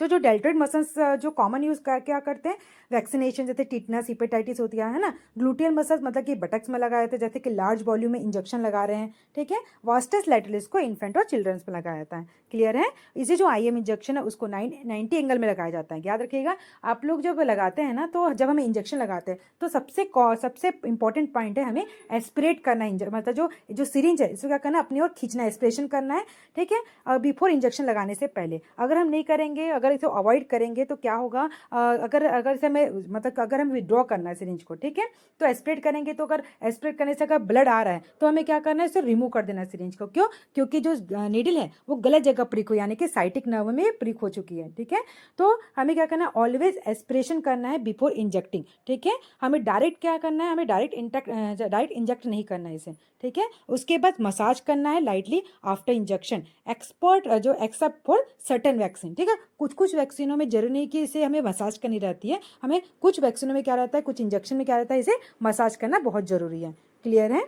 Speaker 1: तो जो डेल्टोइड मसल्स जो कॉमन यूज कर क्या करते हैं, वैक्सीनेशन जैसे टिटनस हिपेटाइटिस होती है ना। ग्लूटियल मसल्स मतलब कि बटक्स में लगाए जाते हैं, जैसे कि लार्ज वॉल्यूम में इंजेक्शन लगा रहे हैं। ठीक है, वास्टस लैटरिस को इन्फेंट और चिल्ड्रंस में लगाया जाता है। क्लियर है, इसे जो आईएम इंजेक्शन है उसको 90 एंगल में लगाया जाता है। याद रखिएगा, आप लोग जब लगाते हैं ना तो जब हमें इंजेक्शन लगाते हैं तो सबसे इंपॉर्टेंट पॉइंट है हमें एस्पिरेट करना है, मतलब जो सिरिंज है इसको क्या करना है, अपनी ओर खींचना है, एस्पिरेशन करना है। ठीक है, बिफोर इंजेक्शन लगाने से पहले। अगर हम नहीं करेंगे, अगर इसे अवॉइड करेंगे तो क्या होगा, अगर इसे हमें मतलब अगर हम विड्रॉ करना है सिरिंज को, ठीक है, तो एस्पिरेट करेंगे, तो अगर एस्पिरेट करने से अगर ब्लड आ रहा है तो हमें क्या करना है, इसे रिमूव कर देना है सिरिंज को। क्यों, क्योंकि जो नीडल है वो गलत जगह प्रिक हो, यानी कि साइटिक नर्व में प्रिक हो चुकी है। ठीक है, तो हमें क्या करना है, ऑलवेज एस्पिरेशन करना है बिफोर इंजेक्टिंग। ठीक है, हमें डायरेक्ट क्या करना है, हमें डायरेक्ट इंजेक्ट नहीं करना है इसे। ठीक है, उसके बाद मसाज करना है lightly after injection, except for certain vaccine. ठीक है, कुछ वैक्सीनों में जरूरी नहीं कि इसे हमें मसाज करनी रहती है, हमें कुछ वैक्सीनों में क्या रहता है, कुछ इंजेक्शन में क्या रहता है, इसे मसाज करना बहुत जरूरी है। क्लियर है,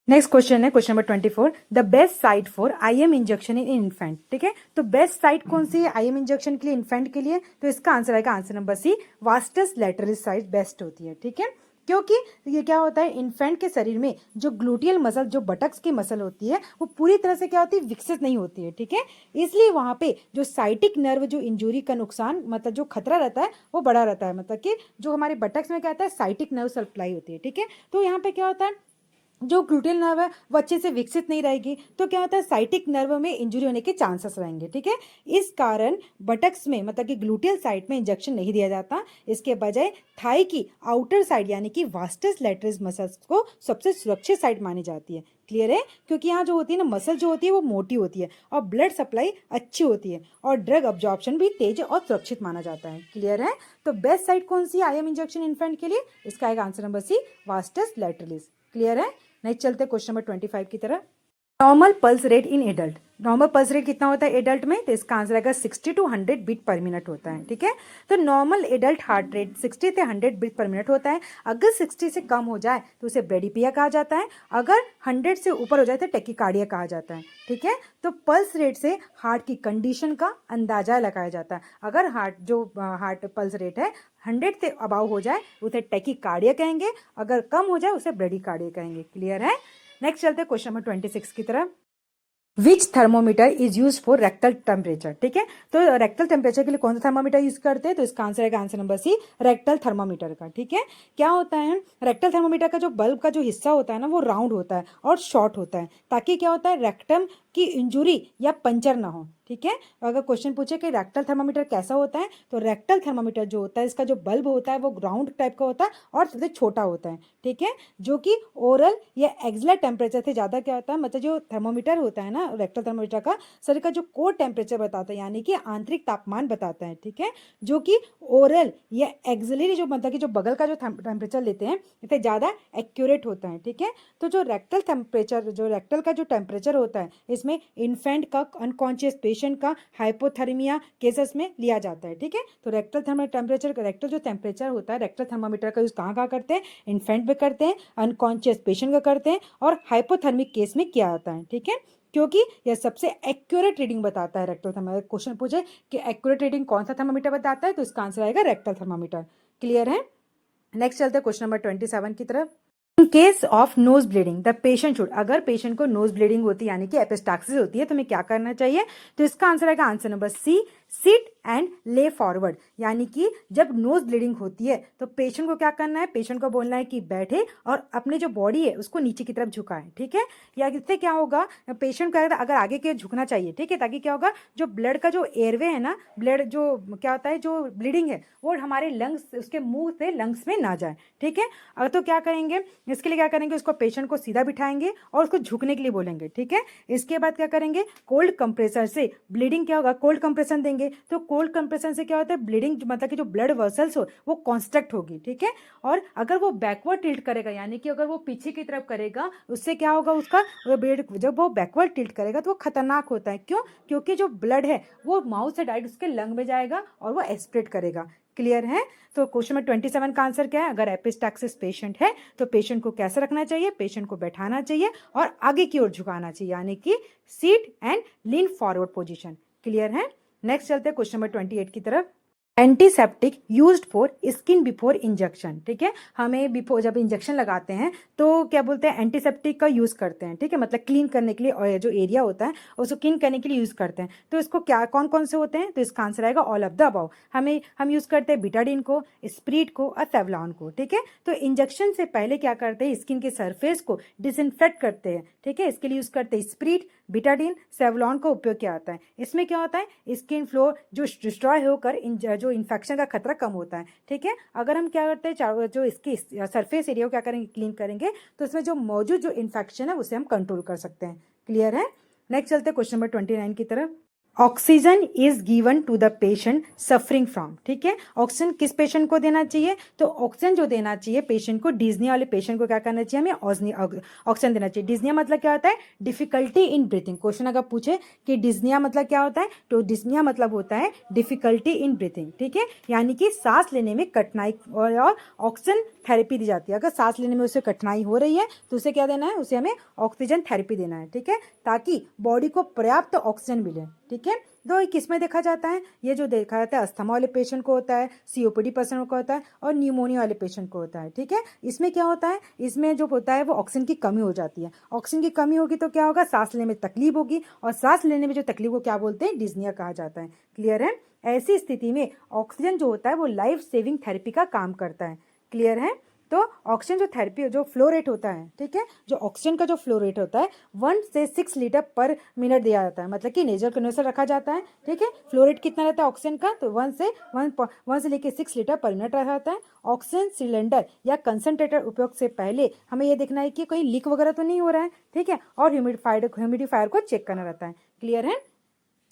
Speaker 1: नेक्स्ट क्वेश्चन है question number 24, the best site for IM injection in infant. ठीक है, तो बेस्ट साइट कौन सी है आईएम इंजेक्शन के लिए, इन्फेंट के लिए, तो इसका आंसर आएगा answer number C, vastus lateralis site best होती है। ठीक है, क्योंकि ये क्या होता है, इन्फेंट के शरीर में जो ग्लूटियल मसल, जो बटक्स की मसल होती है वो पूरी तरह से क्या होती है, विकसित नहीं होती है। ठीक है, इसलिए वहां पे जो साइटिक नर्व, जो इंजुरी का नुकसान, मतलब जो खतरा रहता है वो बड़ा रहता है, मतलब कि जो हमारे बटक्स में क्या होता है, साइटिक नर्व सप्लाई होती है। ठीक है, तो यहाँ पे क्या होता है, जो ग्लूटियल नर्व है वो अच्छे से विकसित नहीं रहेगी, तो क्या होता है, साइटिक नर्व में इंजुरी होने के चांसेस रहेंगे। ठीक है, इस कारण बटक्स में, मतलब कि ग्लूटियल साइड में इंजेक्शन नहीं दिया जाता, इसके बजाय थाई की आउटर साइड यानी कि वास्टस लैटरिस मसल्स को सबसे सुरक्षित साइड मानी जाती है। क्लियर है, क्योंकि यहाँ जो होती है ना, मसल जो होती है वो मोटी होती है और ब्लड सप्लाई अच्छी होती है और ड्रग अब्जॉर्प्शन भी तेज और सुरक्षित माना जाता है। क्लियर है, तो बेस्ट साइड कौन सी आईएम इंजेक्शन इन्फेंट के लिए, इसका आएगा answer number C, vastus lateralis. Clear है, नेक्स्ट चलते क्वेश्चन नंबर 25 की तरफ।
Speaker 2: Normal pulse rate in adult, normal pulse rate कितना होता है एडल्ट में, तो इसका आंसर आएगा 60 to 100 बीट पर मिनट होता है, ठीक है। तो नॉर्मल एडल्ट हार्ट रेट 60 से 100 बीट पर मिनट होता है। अगर 60 से कम हो जाए तो उसे ब्रेडिपिया कहा जाता है, अगर 100 से ऊपर हो जाए तो टेकिकार्डिया कहा जाता है, ठीक है। तो पल्स रेट से हार्ट की कंडीशन का अंदाजा लगाया जाता है। अगर हार्ट पल्स रेट है 100 से अबाव हो जाए उसे टेकिकार्डिया कहेंगे, अगर कम हो जाए उसे ब्रेडिकार्डिया कहेंगे। क्लियर है। नेक्स्ट चलते हैं क्वेश्चन नंबर 26 की तरफ। Which thermometer is use for rectal temperature, ठीक है। तो रेक्टल टेम्परेचर के लिए कौन सा थर्मोमीटर यूज करते हैं, तो इसका आंसर है answer number C, rectal thermometer का, ठीक है। क्या होता है, रेक्टल थर्मोमीटर का जो बल्ब का जो हिस्सा होता है ना वो राउंड होता है और शॉर्ट होता है, ताकि क्या होता है रेक्टम की इंजुरी या पंचर ना हो, ठीक है। अगर क्वेश्चन पूछे कि रेक्टल थर्मोमीटर कैसा होता है, तो रेक्टल थर्मोमीटर जो होता है इसका जो बल्ब होता है वो राउंड टाइप का होता है और सबसे छोटा होता है, ठीक है। जो कि ओरल या एक्सलर टेम्परेचर से ज़्यादा क्या होता है, मतलब जो थर्मोमीटर होता है ना रेक्टल थर्मोमीटर का शरीर का जो कोर टेम्परेचर बताता है, यानी कि आंतरिक तापमान बताता है, ठीक है। जो कि ओरल या एक्सलरी जो मतलब कि जो बगल का जो टेम्परेचर लेते हैं इससे ज़्यादा एक्यूरेट होता है, ठीक है। तो जो रेक्टल टेम्परेचर जो रेक्टल का जो टेम्परेचर होता है इसमें इन्फेंट का अनकॉन्शियस पेशेंट का हाइपोथर्मिया केसेस में लिया जाता है, ठीक है। तो रेक्टल टेम्परेचर रेक्टल जो टेम्परेचर होता है रेक्टल थर्मामीटर का यूज कहाँ करते हैं, इन्फेंट में करते हैं, अनकॉन्शियस पेशेंट का करते हैं और हाइपोथर्मिक केस में किया जाता है, ठीक है। क्योंकि यह सबसे एक्यूरेट रीडिंग बताता है रेक्टल थर्मामीटर। क्वेश्चन पूछे कि एक्यूरेट रीडिंग कौन सा थर्मामीटर बताता है, तो इसका आंसर आएगा रेक्टल थर्मामीटर। क्लियर है। नेक्स्ट चलते हैं क्वेश्चन नंबर 27 की तरफ। In case of nose bleeding the patient should, अगर पेशेंट को नोज ब्लीडिंग होती है यानी कि एपिस्टाक्सिस होती है तो हमें क्या करना चाहिए, तो इसका आंसर आएगा answer number C, sit and lean forward. यानी कि जब नोज ब्लीडिंग होती है तो पेशेंट को क्या करना है, पेशेंट को बोलना है कि बैठे और अपने जो बॉडी है उसको नीचे की तरफ झुकाए, ठीक है। या इससे क्या होगा, पेशेंट का अगर आगे के झुकना चाहिए, ठीक है, ताकि क्या होगा जो ब्लड का जो एयरवे है ना, ब्लड जो क्या होता है जो ब्लीडिंग है वो हमारे लंग्स उसके मुंह से लंग्स में ना जाए, ठीक है। तो क्या करेंगे, इसके लिए क्या करेंगे, उसको पेशेंट को सीधा बिठाएंगे और उसको झुकने के लिए बोलेंगे, ठीक है। इसके बाद क्या करेंगे, कोल्ड कंप्रेसर से ब्लीडिंग क्या होगा, कोल्ड कंप्रेशन देंगे। तो कोल्ड कंप्रेशन से क्या होता है ब्लीडिंग मतलब कि जो ब्लड वेसल्स हो वो कॉन्स्ट्रक्ट होगी, ठीक है। और अगर वो बैकवर्ड टिल्ट करेगा यानी कि अगर वो पीछे की तरफ करेगा उससे क्या होगा, उसका ब्लड जब वो बैकवर्ड टिल्ट करेगा तो वो खतरनाक होता है। क्यों, क्योंकि जो ब्लड है वो माउथ से डायरेक्ट उसके लंग में जाएगा और वो एस्पिरेट करेगा। क्लियर है। तो क्वेश्चन में 27 का आंसर क्या है, अगर एपिस्टैक्सिस पेशेंट है तो पेशेंट को कैसे रखना चाहिए, पेशेंट को बैठाना चाहिए और आगे की ओर झुकाना चाहिए, यानी कि seat and lean forward position. Clear है। नेक्स्ट चलते हैं क्वेश्चन नंबर 28 की तरफ। Antiseptic used for skin before injection, ठीक है। हमें बिफोर जब इंजेक्शन लगाते हैं तो क्या बोलते हैं एंटीसेप्टिक का यूज करते हैं, ठीक है, मतलब क्लीन करने के लिए और जो एरिया होता है उसको क्लीन करने के लिए यूज करते हैं। तो इसको क्या कौन कौन से होते हैं, तो इसका आंसर आएगा ऑल ऑफ द अबव। हम यूज करते हैं बिटाडिन को, स्प्रीट को और सेवलॉन को, ठीक है। तो इंजेक्शन से पहले क्या करते हैं, स्किन के सरफेस को डिसइंफेक्ट करते हैं, ठीक है। इसके लिए यूज करते हैं स्प्रीट, बिटाडिन, सेवलॉन का उपयोग किया जाता है। इसमें क्या होता है स्किन फ्लो जो डिस्ट्रॉय होकर जो इन्फेक्शन का खतरा कम होता है, ठीक है। अगर हम क्या करते हैं जो इसकी सरफेस एरिया को क्या करेंगे, क्लीन करेंगे, तो इसमें जो मौजूद जो इन्फेक्शन है उसे हम कंट्रोल कर सकते हैं। क्लियर है। नेक्स्ट चलते हैं क्वेश्चन नंबर 29 की तरफ। Oxygen is given to the patient suffering from, ठीक है। ऑक्सीजन किस पेशेंट को देना चाहिए, तो ऑक्सीजन जो देना चाहिए पेशेंट को, डिज्निया वाले पेशेंट को क्या करना चाहिए, हमें ऑक्सीजन देना चाहिए। डिज्निया मतलब क्या होता है, डिफिकल्टी इन ब्रीथिंग। क्वेश्चन अगर पूछे कि डिज्निया मतलब क्या होता है, तो डिज्निया मतलब होता है डिफिकल्टी इन ब्रीथिंग, ठीक है। यानी कि सांस लेने में कठिनाई और ऑक्सीजन थेरेपी दी जाती है। अगर सांस लेने में उसे कठिनाई हो रही है तो उसे क्या देना है, उसे हमें ऑक्सीजन थेरेपी देना है, ठीक है, ताकि बॉडी को पर्याप्त ऑक्सीजन मिले, ठीक है। तो किस में देखा जाता है, ये जो देखा जाता है अस्थमा वाले पेशेंट को होता है, सीओपीडी पेशेंट को होता है और न्यूमोनिया वाले पेशेंट को होता है, ठीक है। इसमें क्या होता है, इसमें जो होता है वो ऑक्सीजन की कमी हो जाती है। ऑक्सीजन की कमी होगी तो क्या होगा, सांस लेने में तकलीफ होगी और सांस लेने में जो तकलीफ को क्या बोलते हैं, डिस्निया कहा जाता है। क्लियर है। ऐसी स्थिति में ऑक्सीजन जो होता है वो लाइफ सेविंग थेरेपी का काम करता है। क्लियर है। तो ऑक्सीजन जो थेरेपी जो फ्लो रेट होता है, ठीक है, जो ऑक्सीजन का जो फ्लो रेट होता है 1 से 6 लीटर पर मिनट दिया जाता है, मतलब कि नेजल कंडेंसर रखा जाता है, ठीक है। फ्लो रेट कितना रहता है ऑक्सीजन का, तो 1 से लेकर 6 लीटर पर मिनट रखा जाता है। ऑक्सीजन सिलेंडर या कंसनट्रेटर उपयोग से पहले हमें यह देखना है कि कोई लीक वगैरह तो नहीं हो रहा है, ठीक है, और ह्यूमिडिफायर को चेक करना रहता है। क्लियर है।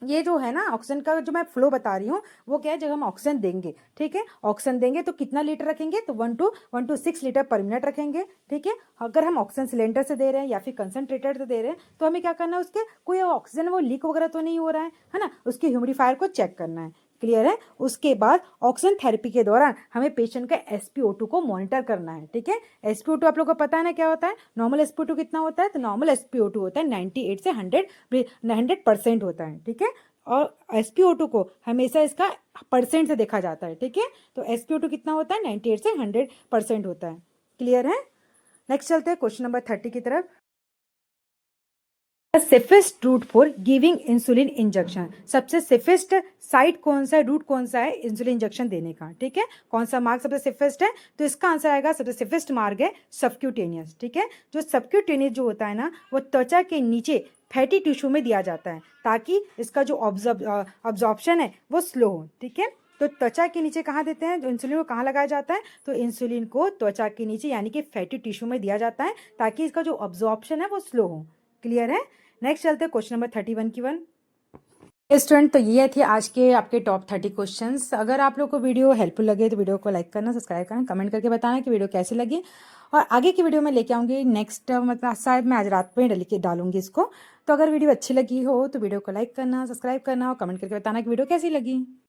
Speaker 2: ये जो है ना ऑक्सीजन का जो मैं फ्लो बता रही हूँ वो क्या है, जब हम ऑक्सीजन देंगे, ठीक है, ऑक्सीजन देंगे तो कितना लीटर रखेंगे, तो 1 to 6 लीटर पर मिनट रखेंगे, ठीक है। अगर हम ऑक्सीजन सिलेंडर से दे रहे हैं या फिर कंसनट्रेटर से दे रहे हैं तो हमें क्या करना है, उसके कोई ऑक्सीजन वो लीक वगैरह तो नहीं हो रहा है ना, उसके ह्यूमिडिफायर को चेक करना है। क्लियर है। उसके बाद ऑक्सीजन थेरेपी के दौरान हमें पेशेंट का SpO2 को मॉनिटर करना है, ठीक है। SpO2 आप लोगों को पता है ना क्या होता है, नॉर्मल SpO2 कितना होता है, तो नॉर्मल SpO2 होता है 98 से 100% होता है, ठीक है। और SpO2 को हमेशा इसका परसेंट से देखा जाता है, ठीक है। तो SpO2 कितना होता है, 98 से 100% होता है। क्लियर है। नेक्स्ट चलते हैं क्वेश्चन नंबर 30 की तरफ। Safest route for giving insulin injection, सबसे सेफेस्ट साइट कौन सा है, रूट कौन सा है इंसुलिन इंजेक्शन देने का, ठीक है। कौन सा मार्ग सबसे सेफेस्ट है, तो इसका आंसर आएगा सबसे सेफेस्ट मार्ग है सबक्यूटेनियस, ठीक है। जो सबक्यूटेनियस जो होता है ना वो त्वचा के नीचे फैटी टिश्यू में दिया जाता है ताकि इसका जो ऑब्जॉर्प्शन है वो स्लो हो, ठीक है। तो त्वचा के नीचे कहाँ देते हैं, जो इंसुलिन को कहाँ लगाया जाता है, तो इंसुलिन को त्वचा के नीचे यानी कि फैटी टिश्यू में दिया जाता है ताकि इसका जो ऑब्जॉर्प्शन है वो स्लो हो। क्लियर है। नेक्स्ट चलते हैं क्वेश्चन नंबर 31 की वन। स्टूडेंट, तो ये थे आज के आपके टॉप 30 क्वेश्चंस। अगर आप लोग को वीडियो हेल्पफुल लगे तो वीडियो को लाइक करना, सब्सक्राइब करना, कमेंट करके बताना कि वीडियो कैसी लगी। और आगे की वीडियो में लेके आऊँगी नेक्स्ट, मतलब शायद मैं आज रात में डालूंगी इसको। तो अगर वीडियो अच्छी लगी हो तो वीडियो को लाइक करना, सब्सक्राइब करना और कमेंट करके बताना कि वीडियो कैसी लगी।